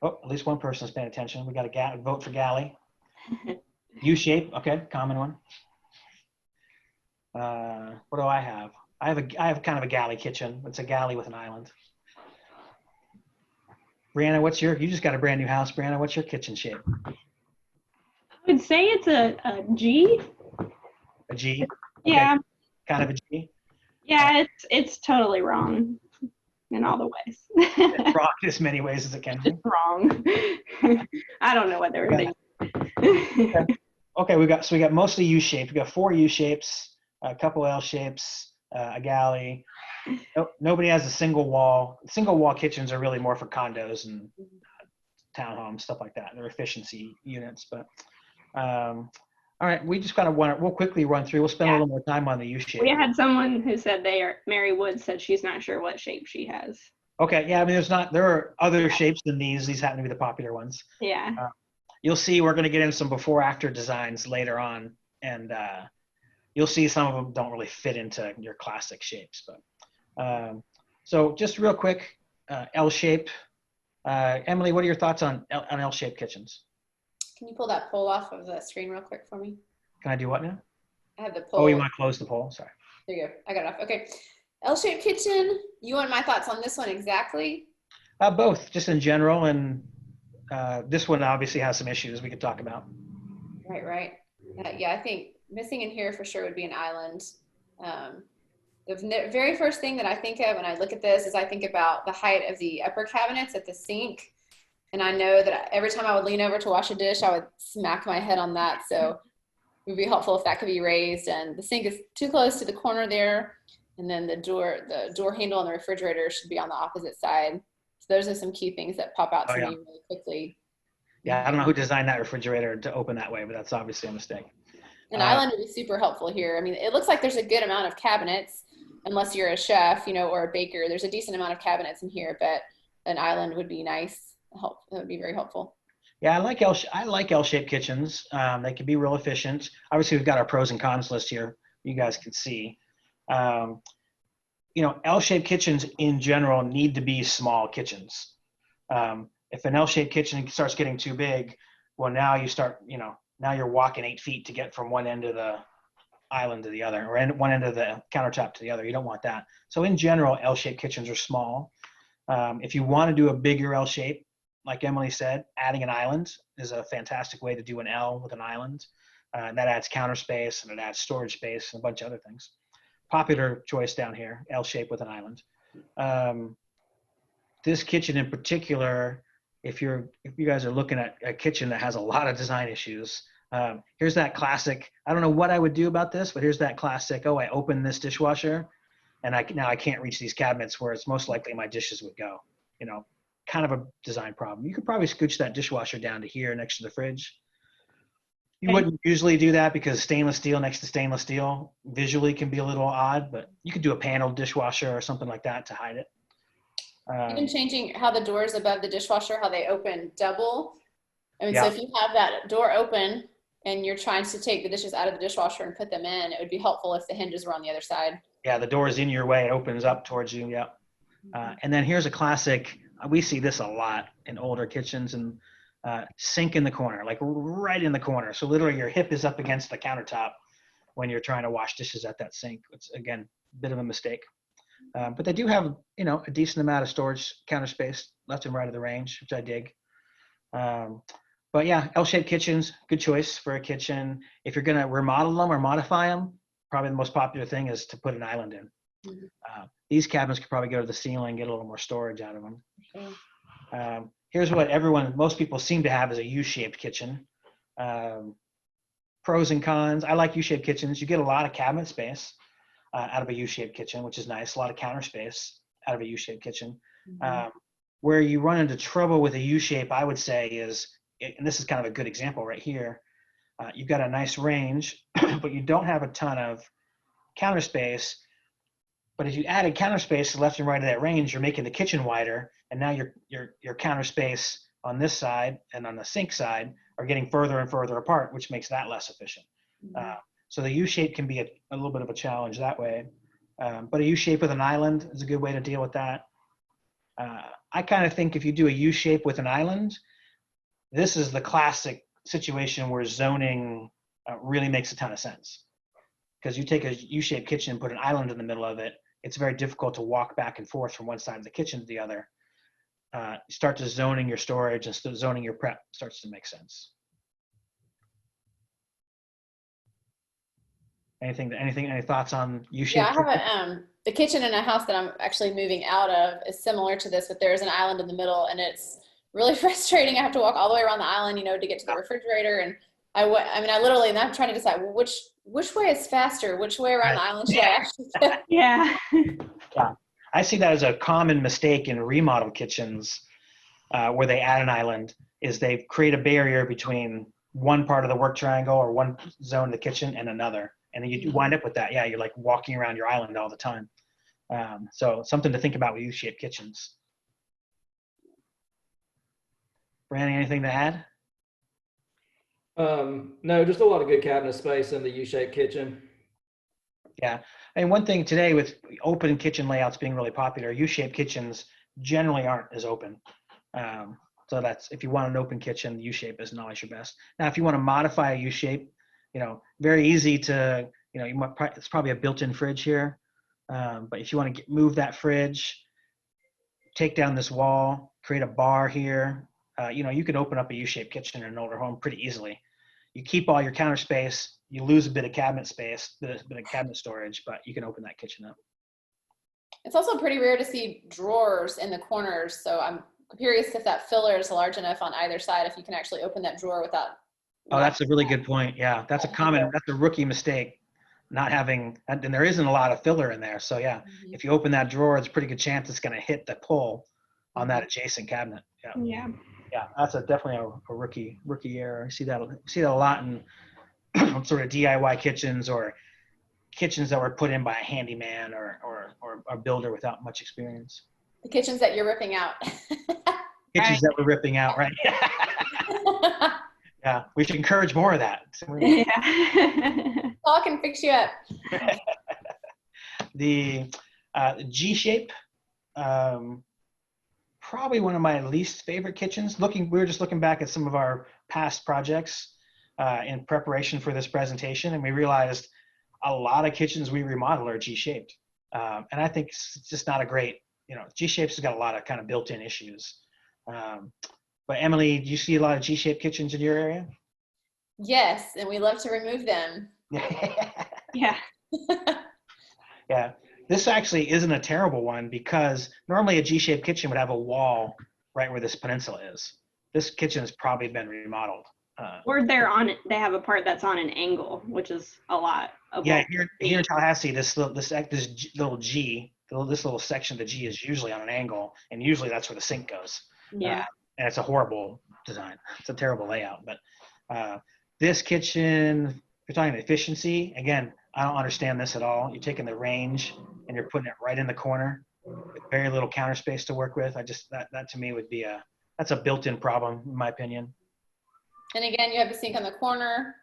Oh, at least one person's paying attention. We got a vote for galley. U-shape, okay, common one. What do I have? I have kind of a galley kitchen. It's a galley with an island. Brianna, you just got a brand new house. Brianna, what's your kitchen shape? I would say it's a G. A G? Okay. Yeah. Kind of a G? Yeah, it's totally wrong in all the ways. It's wrong in as many ways as it can be. It's wrong. I don't know what they were thinking. Okay, we got mostly U-shaped. We got 4 U-shapes, a couple L-shapes, a galley. Nobody has a single wall. Single wall kitchens are really more for condos and townhomes, stuff like that. They're efficiency units. But all right, we just we'll quickly run through. We'll spend a little more time on the U-shape. We had someone who said Mary Wood said she's not sure what shape she has. Okay, yeah, I mean, there are other shapes than these. These happen to be the popular ones. Yeah. You'll see we're going to get into some before-after designs later on, and you'll see some of them don't really fit into your classic shapes. But so just real quick, L-shape. Emily, what are your thoughts on L-shaped kitchens? Can you pull that poll off of the screen real quick for me? Can I do what now? I have the poll. Oh, you want to close the poll? Sorry. There you go. I got it off. Okay. L-shaped kitchen. You want my thoughts on this one exactly? Both, just in general, and this one obviously has some issues we could talk about. Right. Yeah, I think missing in here for sure would be an island. The very first thing that I think of when I look at this is I think about the height of the upper cabinets at the sink. And I know that every time I would lean over to wash a dish, I would smack my head on that. So it would be helpful if that could be raised. And the sink is too close to the corner there. And then the door handle on the refrigerator should be on the opposite side. So those are some key things that pop out to me really quickly. Yeah, I don't know who designed that refrigerator to open that way, but that's obviously a mistake. An island would be super helpful here. I mean, it looks like there's a good amount of cabinets, unless you're a chef, or a baker. There's a decent amount of cabinets in here, but an island would be nice. That would be very helpful. Yeah, I like L-shaped kitchens. They can be real efficient. Obviously, we've got our pros and cons list here. You guys can see. L-shaped kitchens in general need to be small kitchens. If an L-shaped kitchen starts getting too big, well, now now you're walking 8 feet to get from one end of the island to the other, or one end of the countertop to the other. You don't want that. So in general, L-shaped kitchens are small. If you want to do a bigger L-shape, like Emily said, adding an island is a fantastic way to do an L with an island. That adds counter space and it adds storage space and a bunch of other things. Popular choice down here, L-shape with an island. This kitchen in particular, if you guys are looking at a kitchen that has a lot of design issues, here's that classic. I don't know what I would do about this, but here's that classic. Oh, I open this dishwasher, and now I can't reach these cabinets where it's most likely my dishes would go. Kind of a design problem. You could probably scooch that dishwasher down to here next to the fridge. You wouldn't usually do that because stainless steel next to stainless steel visually can be a little odd, but you could do a paneled dishwasher or something like that to hide it. Even changing how the doors above the dishwasher, how they open double. So if you have that door open and you're trying to take the dishes out of the dishwasher and put them in, it would be helpful if the hinges were on the other side. Yeah, the door is in your way. It opens up towards you. Yeah. And then here's a classic. We see this a lot in older kitchens, and sink in the corner, like right in the corner. So literally your hip is up against the countertop when you're trying to wash dishes at that sink. It's, again, a bit of a mistake. But they do have, a decent amount of storage counter space left and right of the range, which I dig. But yeah, L-shaped kitchens, good choice for a kitchen. If you're going to remodel them or modify them, probably the most popular thing is to put an island in. These cabinets could probably go to the ceiling, get a little more storage out of them. Here's what most people seem to have as a U-shaped kitchen. Pros and cons. I like U-shaped kitchens. You get a lot of cabinet space out of a U-shaped kitchen, which is nice. A lot of counter space out of a U-shaped kitchen. Where you run into trouble with a U-shape, I would say is, and this is kind of a good example right here, you've got a nice range, but you don't have a ton of counter space. But if you added counter space to left and right of that range, you're making the kitchen wider, and now your counter space on this side and on the sink side are getting further and further apart, which makes that less efficient. So the U-shape can be a little bit of a challenge that way. But a U-shape with an island is a good way to deal with that. I kind of think if you do a U-shape with an island, this is the classic situation where zoning really makes a ton of sense. Because you take a U-shaped kitchen and put an island in the middle of it, it's very difficult to walk back and forth from one side of the kitchen to the other. Start to zoning your storage and zoning your prep starts to make sense. Any thoughts on U-shaped? Yeah, I have the kitchen in a house that I'm actually moving out of is similar to this, but there's an island in the middle, and it's really frustrating. I have to walk all the way around the island, to get to the refrigerator, and I literally, and I'm trying to decide, well, which way is faster? Which way around the island should I actually go? Yeah. Yeah, I see that as a common mistake in remodel kitchens where they add an island, is they create a barrier between one part of the work triangle or one zone of the kitchen and another. And then you wind up with that. Yeah, you're like walking around your island all the time. So something to think about with U-shaped kitchens. Brandon, anything to add? No, just a lot of good cabinet space in the U-shaped kitchen. Yeah, and one thing today with open kitchen layouts being really popular, U-shaped kitchens generally aren't as open. So that's, if you want an open kitchen, U-shape isn't always your best. Now, if you want to modify a U-shape, very easy to, it's probably a built-in fridge here. But if you want to move that fridge, take down this wall, create a bar here, you could open up a U-shaped kitchen in an older home pretty easily. You keep all your counter space, you lose a bit of cabinet space, a bit of cabinet storage, but you can open that kitchen up. It's also pretty rare to see drawers in the corners, so I'm curious if that filler is large enough on either side, if you can actually open that drawer without. Oh, that's a really good point. Yeah, that's a rookie mistake, not having, and there isn't a lot of filler in there. So yeah, if you open that drawer, it's a pretty good chance it's going to hit the pull on that adjacent cabinet. Yeah, that's definitely a rookie error. I see that a lot in sort of DIY kitchens or kitchens that were put in by a handyman or a builder without much experience. The kitchens that you're ripping out. Kitchens that we're ripping out, right? Yeah, we should encourage more of that. Yeah. All can fix you up. The G-shape, probably one of my least favorite kitchens. We were just looking back at some of our past projects in preparation for this presentation, and we realized a lot of kitchens we remodel are G-shaped. And I think it's just not a great, G-shapes has got a lot of kind of built-in issues. But Emily, do you see a lot of G-shaped kitchens in your area? Yes, and we love to remove them. Yeah. Yeah. This actually isn't a terrible one because normally a G-shaped kitchen would have a wall right where this peninsula is. This kitchen has probably been remodeled. Or they have a part that's on an angle, which is a lot. Yeah, here in Tallahassee, this little G, this little section of the G is usually on an angle, and usually that's where the sink goes. Yeah. And it's a horrible design. It's a terrible layout. But this kitchen, you're talking efficiency. Again, I don't understand this at all. You're taking the range and you're putting it right in the corner with very little counter space to work with. That to me would be that's a built-in problem in my opinion. And again, you have a sink on the corner.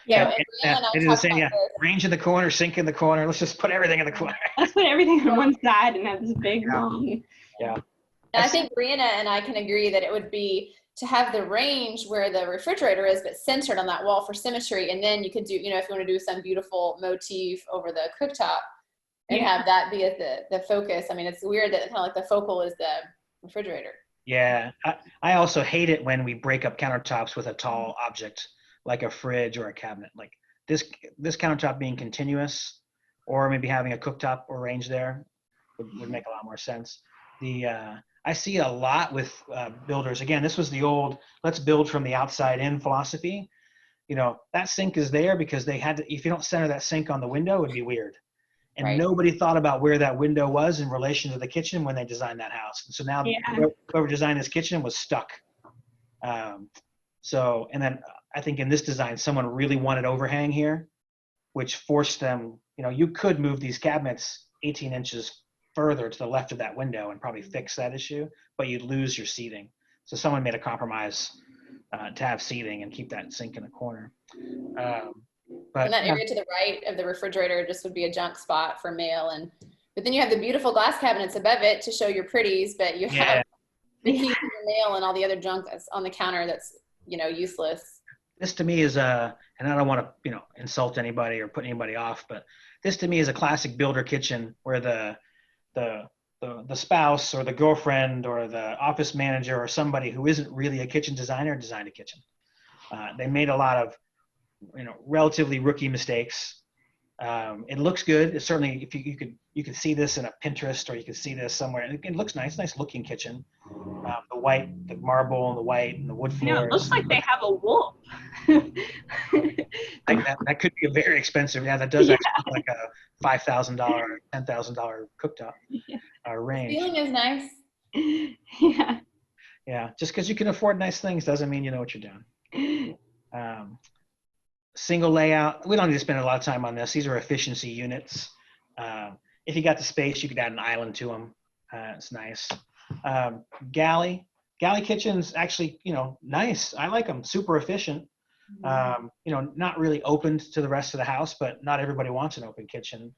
Yeah, it is the same. Yeah, range in the corner, sink in the corner. Let's just put everything in the corner. Let's put everything on one side and have this big long. Yeah. And I think Brianna and I can agree that it would be to have the range where the refrigerator is, but centered on that wall for symmetry. And then you could do, if you want to do some beautiful motif over the cooktop and have that be the focus. I mean, it's weird that kind of like the focal is the refrigerator. Yeah. I also hate it when we break up countertops with a tall object like a fridge or a cabinet. Like this countertop being continuous, or maybe having a cooktop or range there would make a lot more sense. I see a lot with builders. Again, this was the old let's build from the outside in philosophy. That sink is there because they had to, if you don't center that sink on the window, it would be weird. And nobody thought about where that window was in relation to the kitchen when they designed that house. And so now whoever designed this kitchen was stuck. And then I think in this design, someone really wanted overhang here, which forced them, you could move these cabinets 18 inches further to the left of that window and probably fix that issue, but you'd lose your seating. So someone made a compromise to have seating and keep that sink in the corner. But And that area to the right of the refrigerator just would be a junk spot for mail. But then you have the beautiful glass cabinets above it to show your pretties, but you have the keys and the mail and all the other junk that's on the counter that's, useless. this to me is and I don't want to, insult anybody or put anybody off, but this to me is a classic builder kitchen where the spouse or the girlfriend or the office manager or somebody who isn't really a kitchen designer designed a kitchen. They made a lot of, relatively rookie mistakes. It looks good. It's certainly, if you could see this in a Pinterest or you could see this somewhere. It looks nice looking kitchen. The white, the marble and the white and the wood floors. It looks like they have a wolf. that could be a very expensive. Yeah, that does actually look like a $5,000, $10,000 cooktop range. The feeling is nice. Yeah. Yeah, just because you can afford nice things doesn't mean you know what you're doing. Single layout. We don't need to spend a lot of time on this. These are efficiency units. If you got the space, you could add an island to them. It's nice. Galley kitchens actually, nice. I like them. Super efficient. Not really opened to the rest of the house, but not everybody wants an open kitchen.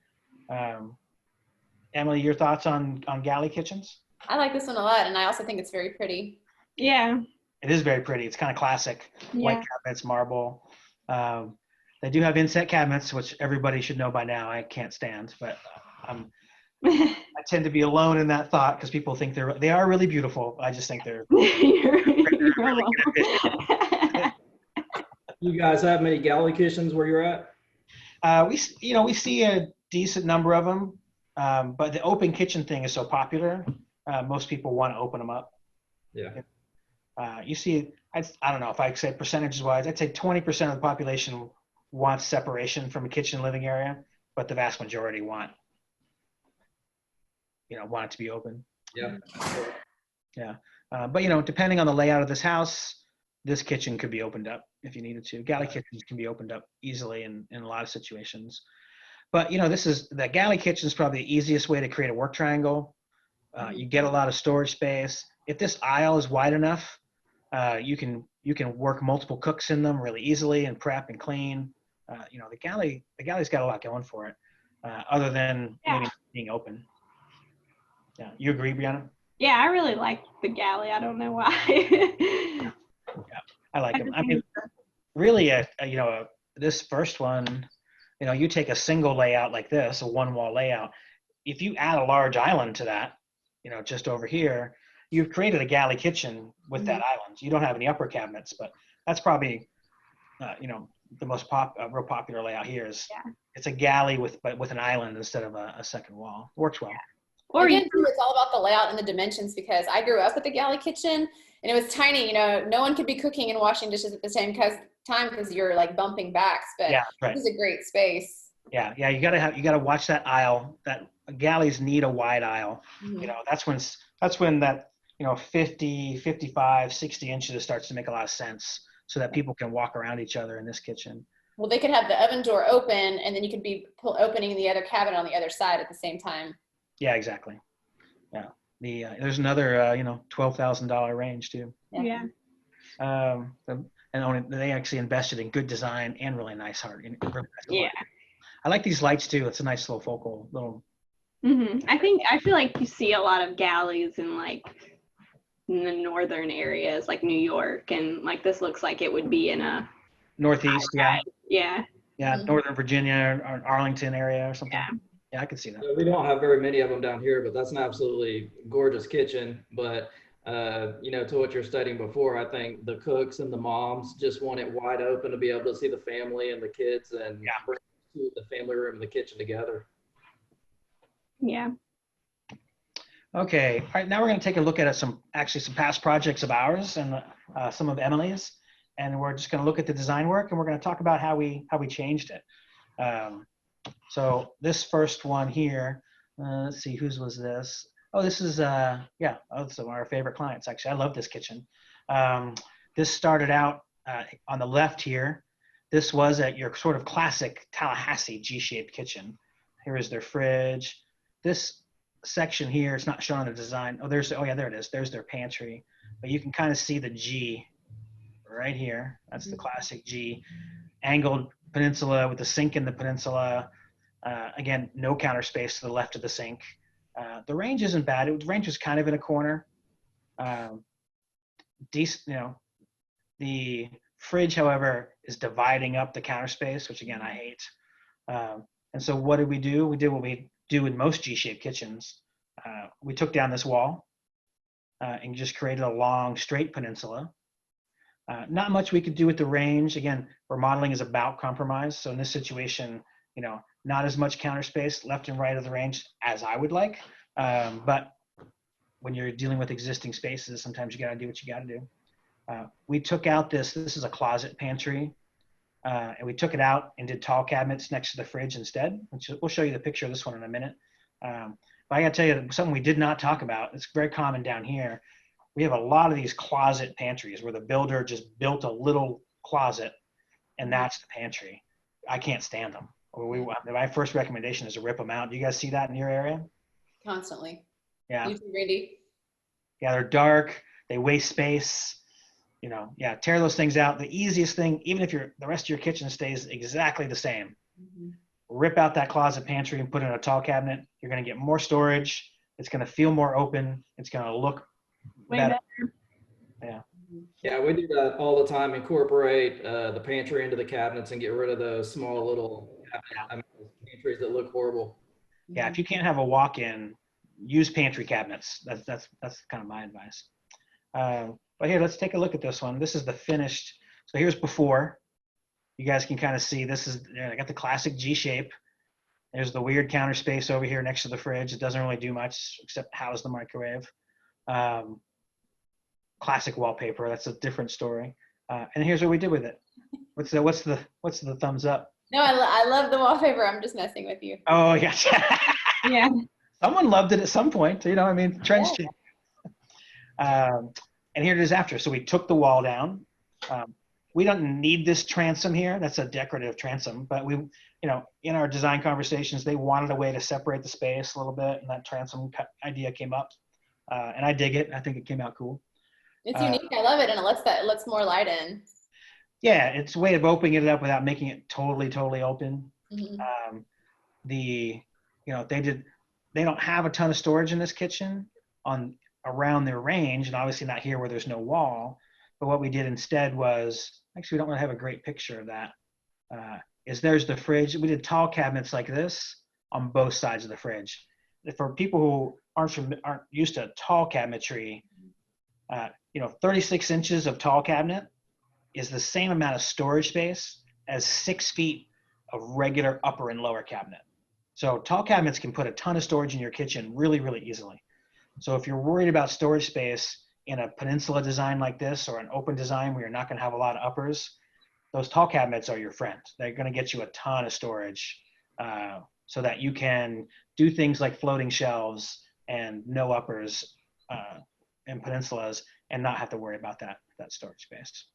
Emily, your thoughts on galley kitchens? I like this one a lot, and I also think it's very pretty. Yeah. It is very pretty. It's kind of classic. Yeah. White cabinets, marble. They do have inset cabinets, which everybody should know by now. I can't stand, but I tend to be alone in that thought because people think they are really beautiful. I just think they're You're really welcome. You guys have many galley kitchens where you're at? we see a decent number of them, but the open kitchen thing is so popular. Most people want to open them up. Yeah. You see, I don't know if I say percentages wise, I'd say 20% of the population wants separation from a kitchen living area, but the vast majority want it to be open. Yeah. Yeah. But depending on the layout of this house, this kitchen could be opened up if you needed to. Galley kitchens can be opened up easily in a lot of situations. But the galley kitchen is probably the easiest way to create a work triangle. You get a lot of storage space. If this aisle is wide enough, you can work multiple cooks in them really easily and prep and clean. The galley's got a lot going for it, other than maybe being open. Yeah, you agree, Brianna? Yeah, I really like the galley. I don't know why. Yeah, I like them. I mean, really, this first one, you take a single layout like this, a one-wall layout. If you add a large island to that, just over here, you've created a galley kitchen with that island. You don't have any upper cabinets, but that's probably, the most real popular layout here is it's a galley with an island instead of a second wall. Works well. Or again, it's all about the layout and the dimensions, because I grew up with a galley kitchen and it was tiny. No one could be cooking and washing dishes at the same time because you're like bumping backs. But This is a great space. Yeah. You gotta watch that aisle. That galleys need a wide aisle. Mm-hmm. That's when that 50, 55, 60 inches starts to make a lot of sense, so that people can walk around each other in this kitchen. Well, they could have the oven door open, and then you could be opening the other cabinet on the other side at the same time. Yeah, exactly. Yeah. There's another $12,000 range too. Yeah. They actually invested in good design and really nice art. Yeah. I like these lights too. It's a nice little focal little. I feel like you see a lot of galleys in the northern areas, like New York, and this looks like it would be in a Northeast. Yeah. Northern Virginia or Arlington area or something. Yeah, I could see that. We don't have very many of them down here, but that's an absolutely gorgeous kitchen. But, to what you're studying before, I think the cooks and the moms just want it wide open to be able to see the family and the kids and bring the family room and the kitchen together. Yeah. Okay. All right. Now we're going to take a look at some past projects of ours and some of Emily's, and we're just going to look at the design work, and we're going to talk about how we changed it. So this first one here, let's see, whose was this? Oh, this is, some of our favorite clients, actually. I love this kitchen. This started out on the left here. This was at your sort of classic Tallahassee G-shaped kitchen. Here is their fridge. This section here, it's not shown on the design. There it is. There's their pantry. But you can kind of see the G right here. That's the classic G. Angled peninsula with the sink in the peninsula. Again, no counter space to the left of the sink. The range isn't bad. The range was kind of in a corner. Decent, you know. The fridge, however, is dividing up the counter space, which again I hate. And so what did we do? We did what we do in most G-shaped kitchens. We took down this wall and just created a long straight peninsula. Not much we could do with the range. Again, remodeling is about compromise. So in this situation, you know, not as much counter space left and right of the range as I would like. But when you're dealing with existing spaces, sometimes you got to do what you got to do. We took out this is a closet pantry, and we took it out and did tall cabinets next to the fridge instead, which we'll show you the picture of this one in a minute. But I gotta tell you, something we did not talk about, it's very common down here. We have a lot of these closet pantries where the builder just built a little closet and that's the pantry. I can't stand them. My first recommendation is to rip them out. Do you guys see that in your area? Constantly. Yeah. You too, Randy? Yeah, they're dark, they waste space. You know, yeah, tear those things out. The easiest thing, even if the rest of your kitchen stays exactly the same, rip out that closet pantry and put it in a tall cabinet. You're going to get more storage. It's going to feel more open. It's going to look better. Yeah. Yeah, we do that all the time. Incorporate the pantry into the cabinets and get rid of those small little pantries that look horrible. Yeah, if you can't have a walk-in, use pantry cabinets. That's kind of my advice. But here, let's take a look at this one. This is the finished. So here's before. You guys can kind of see this is, I got the classic G shape. There's the weird counter space over here next to the fridge. It doesn't really do much except house the microwave. Classic wallpaper. That's a different story. And here's what we did with it. What's the thumbs up? No, I love the wallpaper. I'm just messing with you. Oh yes. Yeah. Someone loved it at some point. You know, I mean, trends change. And here it is after. So we took the wall down. We don't need this transom here. That's a decorative transom, but we, you know, in our design conversations, they wanted a way to separate the space a little bit, and that transom idea came up. And I dig it. I think it came out cool. It's unique. I love it, and it lets more light in. Yeah, it's a way of opening it up without making it totally open. You know, they don't have a ton of storage in this kitchen around their range, and obviously not here where there's no wall. But what we did instead was, actually we don't really have a great picture of that, is there's the fridge. We did tall cabinets like this on both sides of the fridge. For people who aren't used to tall cabinetry, you know, 36 inches of tall cabinet is the same amount of storage space as 6 feet of regular upper and lower cabinet. So tall cabinets can put a ton of storage in your kitchen really easily. So if you're worried about storage space in a peninsula design like this, or an open design where you're not going to have a lot of uppers, those tall cabinets are your friend. They're going to get you a ton of storage so that you can do things like floating shelves and no uppers in peninsulas and not have to worry about that storage space.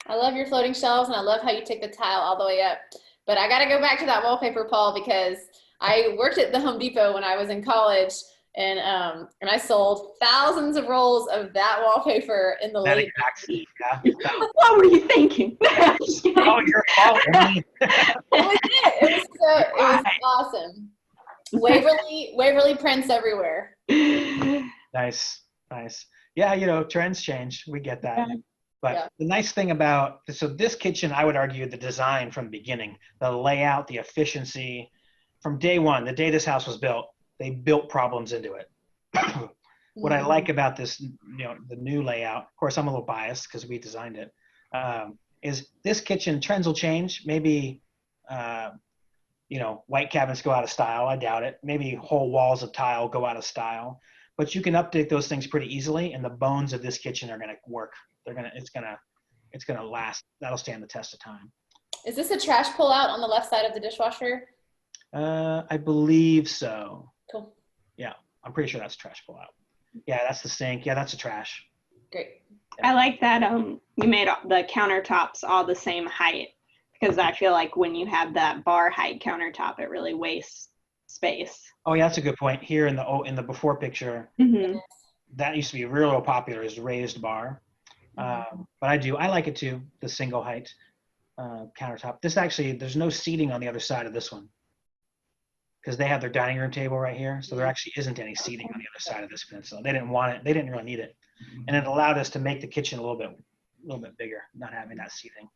I love your floating shelves, and I love how you take the tile all the way up. But I got to go back to that wallpaper, Paul, because I worked at the Home Depot when I was in college. And I sold thousands of rolls of that wallpaper in the late 90s. Yeah. What were you thinking? Oh, your fault. It was awesome. Waverly prints everywhere. Nice. Yeah, you know, trends change. We get that. Yeah. But the nice thing about, so this kitchen, I would argue the design from the beginning, the layout, the efficiency, from day one, the day this house was built, they built problems into it. What I like about this, you know, the new layout, of course, I'm a little biased because we designed it, is this kitchen, trends will change. Maybe, you know, white cabinets go out of style. I doubt it. Maybe whole walls of tile go out of style. But you can update those things pretty easily, and the bones of this kitchen are going to work. It's going to last. That'll stand the test of time. Is this a trash pull out on the left side of the dishwasher? I believe so. Cool. Yeah, I'm pretty sure that's trash pull out. Yeah, that's the sink. Yeah, that's a trash. Great. Yeah. I like that you made the countertops all the same height, because I feel like when you have that bar height countertop, it really wastes space. Oh yeah, that's a good point. Here in the before picture, that used to be real popular, is raised bar. But I like it too, the single height. countertop. This actually, there's no seating on the other side of this one because they have their dining room table right here. So there actually isn't any seating on the other side of this peninsula. They didn't want it. They didn't really need it. And it allowed us to make the kitchen a little bit bigger, not having that seating.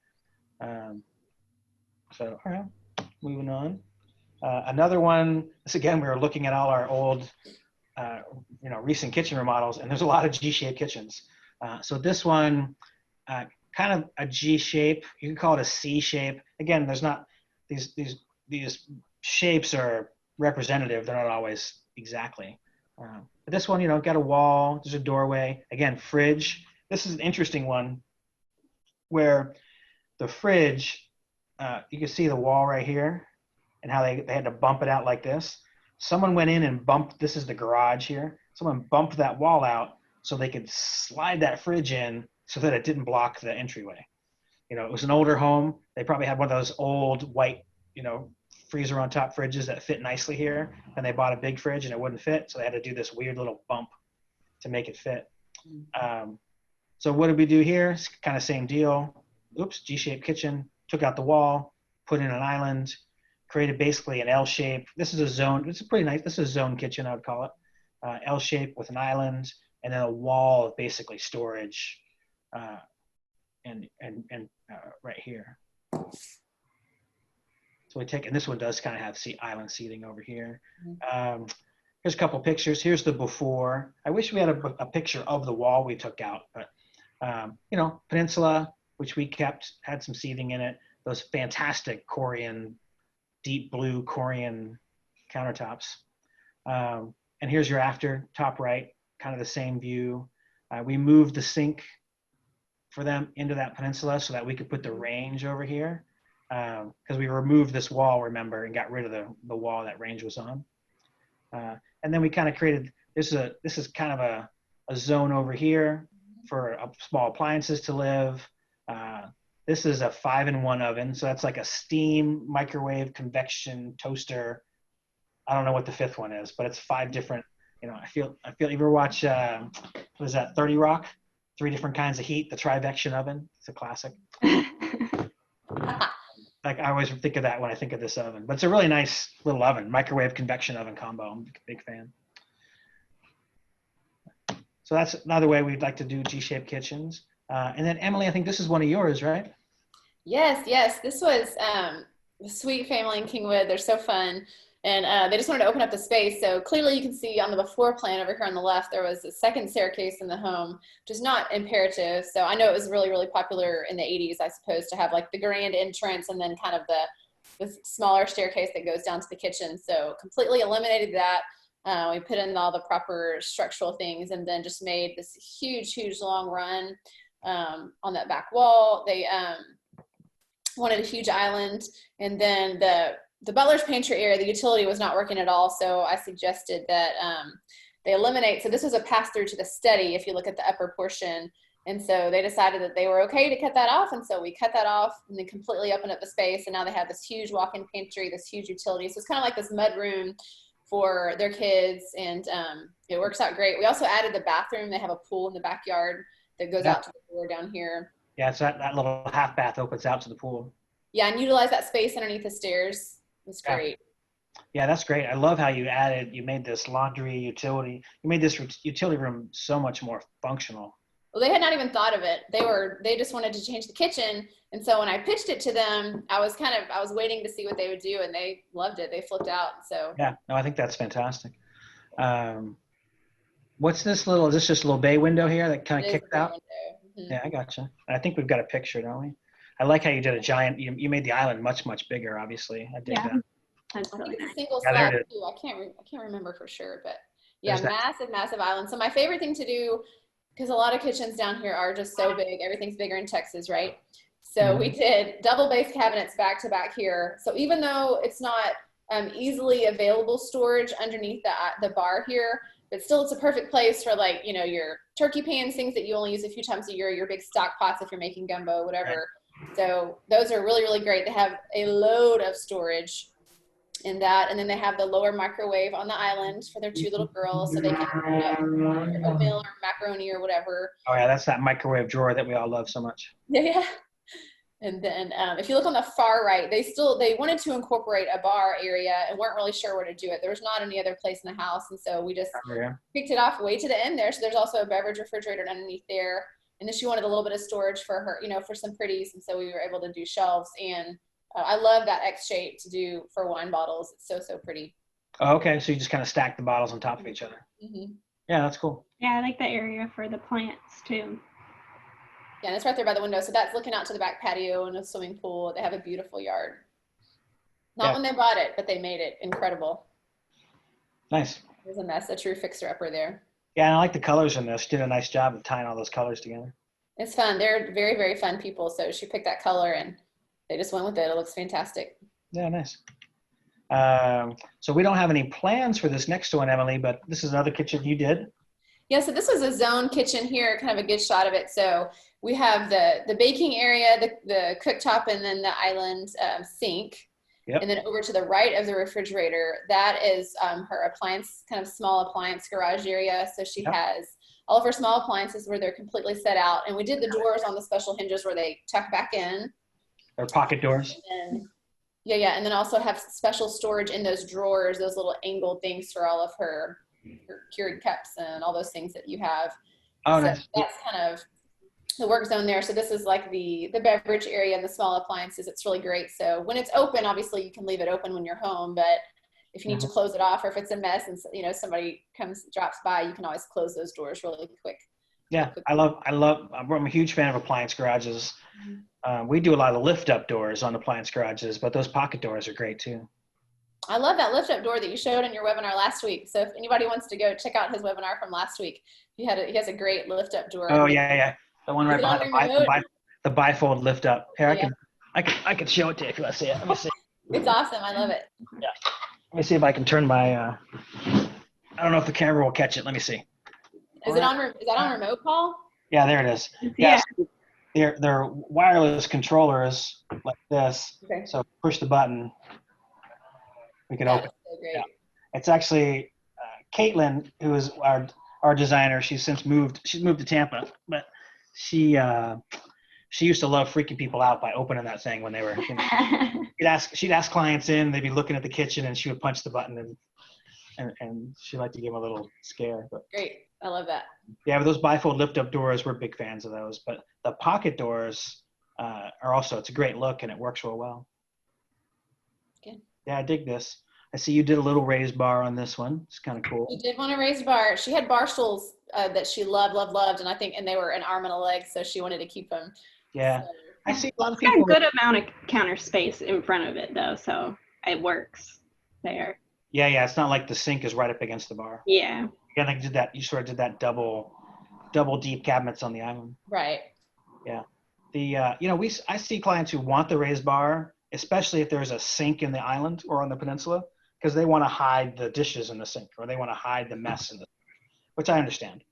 So, all right, moving on. Another one, this again, we were looking at all our old, recent kitchen remodels, and there's a lot of G-shaped kitchens. So this one, kind of a G shape. You can call it a C shape. Again, there's not these shapes are representative. They're not always exactly. But this one, got a wall. There's a doorway. Again, fridge. This is an interesting one where the fridge, you can see the wall right here and how they had to bump it out like this. Someone went in and bumped, this is the garage here. Someone bumped that wall out so they could slide that fridge in so that it didn't block the entryway. It was an older home. They probably had one of those old white, freezer on top fridges that fit nicely here. And they bought a big fridge and it wouldn't fit. So they had to do this weird little bump to make it fit. So what did we do here? It's kind of same deal. Oops, G-shaped kitchen, took out the wall, put in an island, created basically an L shape. This is a zone. It's pretty nice. This is a zone kitchen, I would call it. L shape with an island and then a wall of basically storage and right here. So we take, and this one does kind of have island seating over here. Here's a couple pictures. Here's the before. I wish we had a picture of the wall we took out, but peninsula, which we kept, had some seating in it. Those fantastic Korean, deep blue Korean countertops. And here's your after, top right, kind of the same view. We moved the sink for them into that peninsula so that we could put the range over here. Because we removed this wall, remember, and got rid of the wall that range was on. And then we kind of created, this is kind of a zone over here for small appliances to live. This is a 5-in-1 oven. So that's like a steam, microwave, convection, toaster. I don't know what the fifth one is, but it's 5 different, I feel you ever watch, what is that, 30 Rock? 3 different kinds of heat, the trivection oven. It's a classic. Like I always think of that when I think of this oven, but it's a really nice little oven, microwave convection oven combo. I'm a big fan. So that's another way we'd like to do G-shaped kitchens. And then Emily, I think this is one of yours, right? Yes. This was the sweet family in Kingwood. They're so fun. And they just wanted to open up the space. So clearly you can see on the before plan over here on the left, there was a second staircase in the home, which is not imperative. So I know it was really, really popular in the 80s, I suppose, to have like the grand entrance and then kind of the smaller staircase that goes down to the kitchen. So completely eliminated that. We put in all the proper structural things and then just made this huge, huge long run on that back wall. They wanted a huge island, and then the butler's pantry area, the utility was not working at all, so I suggested that they eliminate. So this was a pass through to the study if you look at the upper portion, and so they decided that they were okay to cut that off, and so we cut that off and then completely opened up the space, and now they have this huge walk-in pantry, this huge utility. So it's kind of like this mud room for their kids, and it works out great. We also added the bathroom. They have a pool in the backyard that goes out to the door down here. Yeah, so that little half bath opens out to the pool. Yeah, and utilize that space underneath the stairs. It's great. Yeah, that's great. I love how you made this laundry utility. You made this utility room so much more functional. Well, they had not even thought of it. They just wanted to change the kitchen. And so when I pitched it to them, I was waiting to see what they would do, and they loved it. They flipped out. So yeah, no, I think that's fantastic. What's this little, is this just a little bay window here that kind of kicks out? Mm-hmm. Yeah, I gotcha. I think we've got a picture, don't we? I like how you did a giant, you made the island much, much bigger, obviously. I dig that. That's really nice. It's a single slab too. I can't remember for sure, but yeah, massive island. So my favorite thing to do, because a lot of kitchens down here are just so big, everything's bigger in Texas, right? So we did double base cabinets back to back here. So even though it's not easily available storage underneath the bar here, but still it's a perfect place for like, your turkey pans, things that you only use a few times a year, your big stock pots if you're making gumbo, whatever. Right. So those are really, really great. They have a load of storage in that. And then they have the lower microwave on the island for their 2 little girls so they can oatmeal or macaroni or whatever. Oh yeah, that's that microwave drawer that we all love so much. Yeah. And then if you look on the far right, they wanted to incorporate a bar area and weren't really sure where to do it. There was not any other place in the house. And so we just picked it off way to the end there. So there's also a beverage refrigerator underneath there. And then she wanted a little bit of storage for her, you know, for some pretties. And so we were able to do shelves. And I love that X shape to do for wine bottles. It's so, so pretty. Oh, okay, so you just kind of stack the bottles on top of each other. Mm-hmm. Yeah, that's cool. Yeah, I like the area for the plants too. Yeah, and it's right there by the window. So that's looking out to the back patio and a swimming pool. They have a beautiful yard. Not when they bought it, but they made it incredible. Nice. It was a mess, a true fixer-upper there. Yeah, and I like the colors in this. She did a nice job of tying all those colors together. It's fun. They're very, very fun people. So she picked that color and they just went with it. It looks fantastic. Yeah, nice. So we don't have any plans for this next one, Emily, but this is another kitchen you did. Yeah, so this was a zone kitchen here, kind of a good shot of it. So we have the baking area, the cooktop, and then the island sink. Yep. And then over to the right of the refrigerator, that is her appliance, kind of small appliance garage area. So she has all of her small appliances where they're completely set out. And we did the doors on the special hinges where they tuck back in. Or pocket doors. And and then also have special storage in those drawers, those little angled things for all of her cured cups and all those things that you have. Oh, so nice. That's kind of the work zone there. So this is like the beverage area and the small appliances. It's really great. So when it's open, obviously you can leave it open when you're home, but if you need to close it off, or if it's a mess and you know somebody drops by, you can always close those doors really quick. Yeah, I'm a huge fan of appliance garages. We do a lot of lift up doors on appliance garages, but those pocket doors are great too. I love that lift up door that you showed in your webinar last week. So if anybody wants to go check out his webinar from last week, he has a great lift up door. Oh yeah. The one right behind the bifold lift up. Here, I can show it to you if you want to see it. Let me see. It's awesome. I love it. Yeah. Let me see if I can turn my, I don't know if the camera will catch it. Let me see. Is that on remote, Paul? Yeah, there it is. Yeah. They're wireless controllers like this. Okay. So push the button. We can open. So great. Yeah. It's actually Caitlin, who is our designer. She's since moved. She's moved to Tampa, but she used to love freaking people out by opening that thing when they were. You know, she'd ask clients in. They'd be looking at the kitchen, and she would punch the button, and she liked to give them a little scare. But great. I love that. yeah, but those bifold lift-up doors, we're big fans of those. But the pocket doors are also, it's a great look, and it works real well. Good. Yeah, I dig this. I see you did a little raised bar on this one. It's kind of cool. She did want a raised bar. She had bar stools that she loved, and they were an arm and a leg, so she wanted to keep them. Yeah. So, I see a lot of It's got people. a good amount of counter space in front of it though, so it works there. Yeah. It's not like the sink is right up against the bar. Yeah. Yeah, they did that. You sort of did that double deep cabinets on the island. right. Yeah. I see clients who want the raised bar, especially if there's a sink in the island or on the peninsula, because they want to hide the dishes in the sink, or they want to hide the mess in the, which I understand.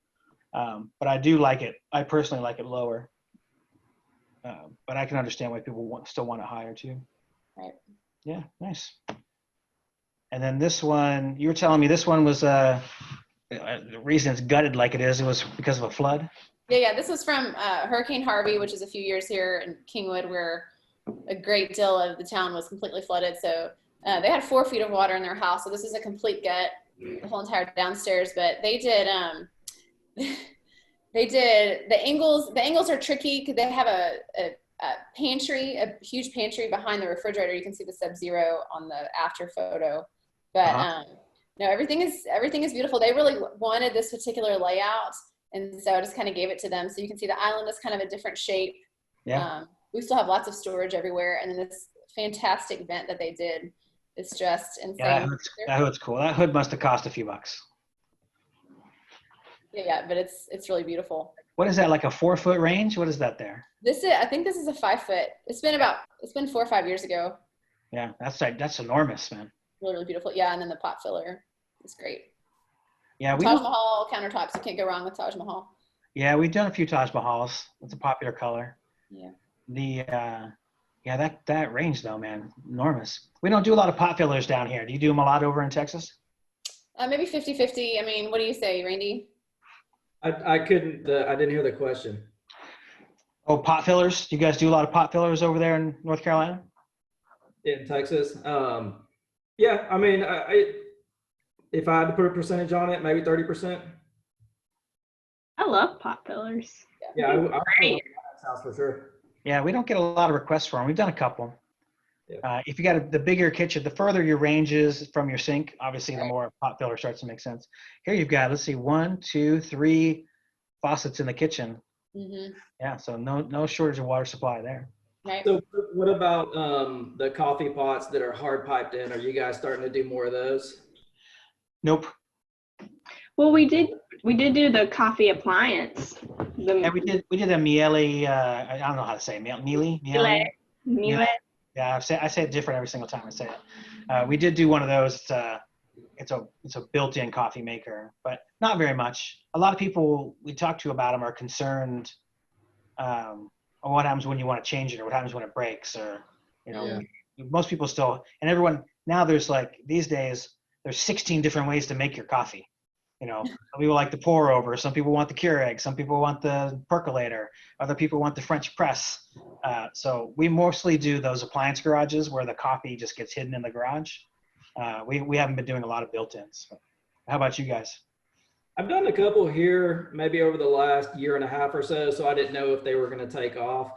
But I do like it. I personally like it lower. But I can understand why people still want it higher too. Right. Yeah, nice. And then this one, you were telling me this one was the reason it's gutted like it was because of a flood. Yeah. This was from Hurricane Harvey, which is a few years here in Kingwood, where a great deal of the town was completely flooded. So they had 4 feet of water in their house. So this is a complete gut, the whole entire downstairs. But they did the angles. The angles are tricky because they have a pantry, a huge pantry behind the refrigerator. You can see the Sub-Zero on the after photo. But no, everything is beautiful. They really wanted this particular layout, and so I just kind of gave it to them. So you can see the island is kind of a different shape. Yeah. We still have lots of storage everywhere, and then this fantastic vent that they did. It's just insane. Yeah, that hood's cool. That hood must have cost a few bucks. Yeah, but it's really beautiful. What is that, like a 4-foot range? What is that there? I think this is a 5 foot. It's been 4 or 5 years ago. Yeah, that's enormous, man. Really, really beautiful. Yeah, and then the pot filler is great. Yeah, Taj Mahal countertops. You can't go wrong with Taj Mahal. Yeah, we've done a few Taj Mahals. It's a popular color. Yeah. That range though, man, enormous. We don't do a lot of pot fillers down here. Do you do them a lot over in Texas? Maybe 50-50. I mean, what do you say, Randy? I didn't hear the question. Oh, pot fillers. Do you guys do a lot of pot fillers over there in North Carolina? In Texas. Yeah, I mean, if I had to put a percentage on it, maybe 30%. I love pot fillers. Yeah, I would Great. house for sure. Yeah, we don't get a lot of requests for them. We've done a couple. Yeah. If you got the bigger kitchen, the further your range is from your sink, obviously the more pot filler starts to make sense. Here you've got, let's see, 1, 2, 3 faucets in the kitchen. Mm-hmm. Yeah, so no shortage of water supply there. Right. So what about the coffee pots that are hard piped in? Are you guys starting to do more of those? Nope. Well, we did do the coffee appliance. Yeah, we did a Miele. I don't know how to say it. Miele. Miele. Yeah, I say it different every single time I say it. We did do one of those. It's a built-in coffee maker, but not very much. A lot of people we talk to about them are concerned. What happens when you want to change it, or what happens when it breaks, or most people still, and everyone now, there's like these days there's 16 different ways to make your coffee. Some people like the pour over, some people want the Keurig, some people want the percolator, other people want the French press. So we mostly do those appliance garages where the coffee just gets hidden in the garage. We haven't been doing a lot of built-ins. How about you guys? I've done a couple here, maybe over the last year and a half or so. So I didn't know if they were going to take off.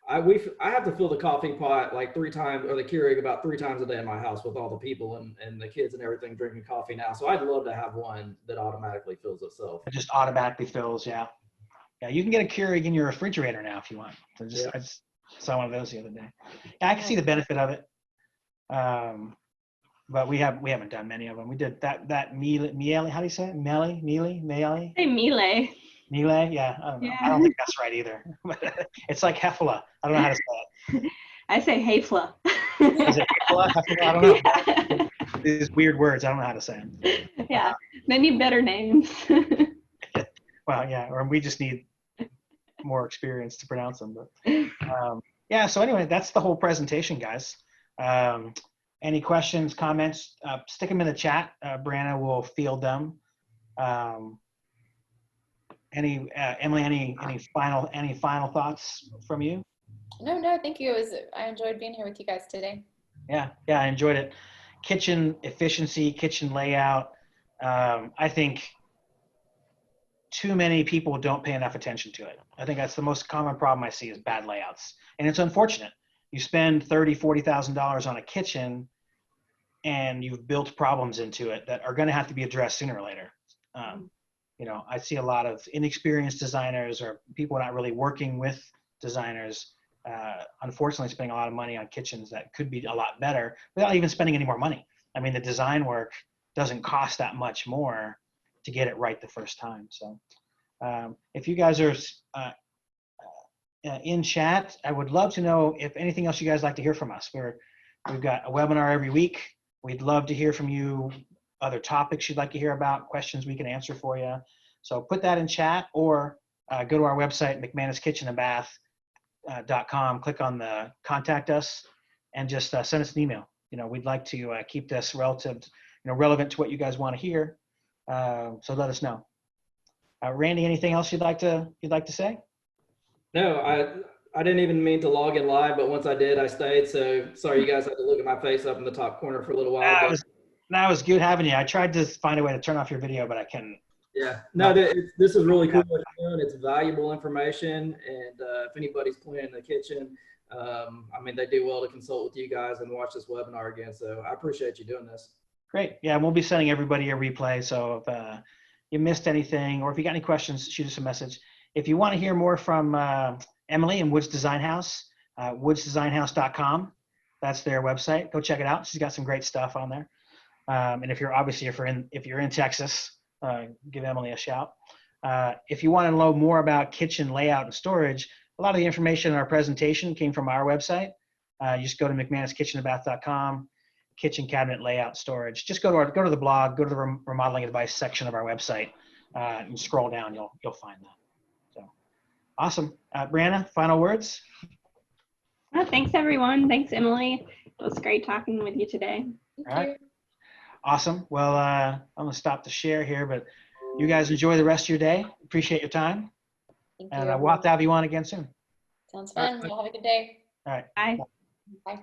I have to fill the coffee pot like 3 times, or the Keurig about 3 times a day in my house with all the people and the kids and everything drinking coffee now. So I'd love to have one that automatically fills itself. It just automatically fills, yeah. Yeah, you can get a Keurig in your refrigerator now if you want. So I just saw one of those the other day. Yeah, I can see the benefit of it. But we haven't done many of them. We did that Miele, how do you say it? Miele? Say Miele. Miele? Yeah, I don't know. Yeah. I don't think that's right either. It's like Hefla. I don't know how to say it. I say Hefla. Is it Hefla? Hefla? I don't know. Yeah. These weird words, I don't know how to say them. Yeah, they need better names. Well, yeah, or we just need more experience to pronounce them. But yeah, so anyway, that's the whole presentation, guys. Any questions, comments, stick them in the chat. Brianna will field them. Emily, any final thoughts from you? No, thank you. I enjoyed being here with you guys today. Yeah, I enjoyed it. Kitchen efficiency, kitchen layout. I think too many people don't pay enough attention to it. I think that's the most common problem I see is bad layouts. And it's unfortunate. You spend $30,000, $40,000 on a kitchen and you've built problems into it that are going to have to be addressed sooner or later. I see a lot of inexperienced designers or people not really working with designers, unfortunately spending a lot of money on kitchens that could be a lot better without even spending any more money. I mean, the design work doesn't cost that much more to get it right the first time. So if you guys are in chat, I would love to know if anything else you guys like to hear from us. We've got a webinar every week. We'd love to hear from you, other topics you'd like to hear about, questions we can answer for you. So put that in chat or go to our website, McManusKitchenandBath.com, click on the contact us and just send us an email. We'd like to keep this relevant to what you guys want to hear. So let us know. Randy, anything else you'd like to say? No, I didn't even mean to log in live, but once I did, I stayed. So sorry, you guys had to look at my face up in the top corner for a little while. That was good having you. I tried to find a way to turn off your video, but I couldn't. Yeah, no, this is really cool what you're doing. It's valuable information, and if anybody's planning in the kitchen, they do well to consult with you guys and watch this webinar again. So I appreciate you doing this. Great. Yeah, we'll be sending everybody a replay. So if you missed anything or if you got any questions, shoot us a message. If you want to hear more from Emily and Woods Design House, woodsdesignhouse.com. That's their website. Go check it out. She's got some great stuff on there. And if you're in Texas, give Emily a shout. If you want to know more about kitchen layout and storage, a lot of the information in our presentation came from our website. You just go to McManusKitchenandBath.com, kitchen cabinet layout storage. Just go to the blog, go to the remodeling advice section of our website, and scroll down. You'll find that. So awesome, Brianna. Final words. Thanks everyone. Thanks Emily. It was great talking with you today. All right. Awesome. Well, I'm going to stop the share here, but you guys enjoy the rest of your day. Appreciate your time. Thank And you. we'll have to have you on again soon. Sounds All right. fun. Y'all have a good day. All right. Bye. Bye.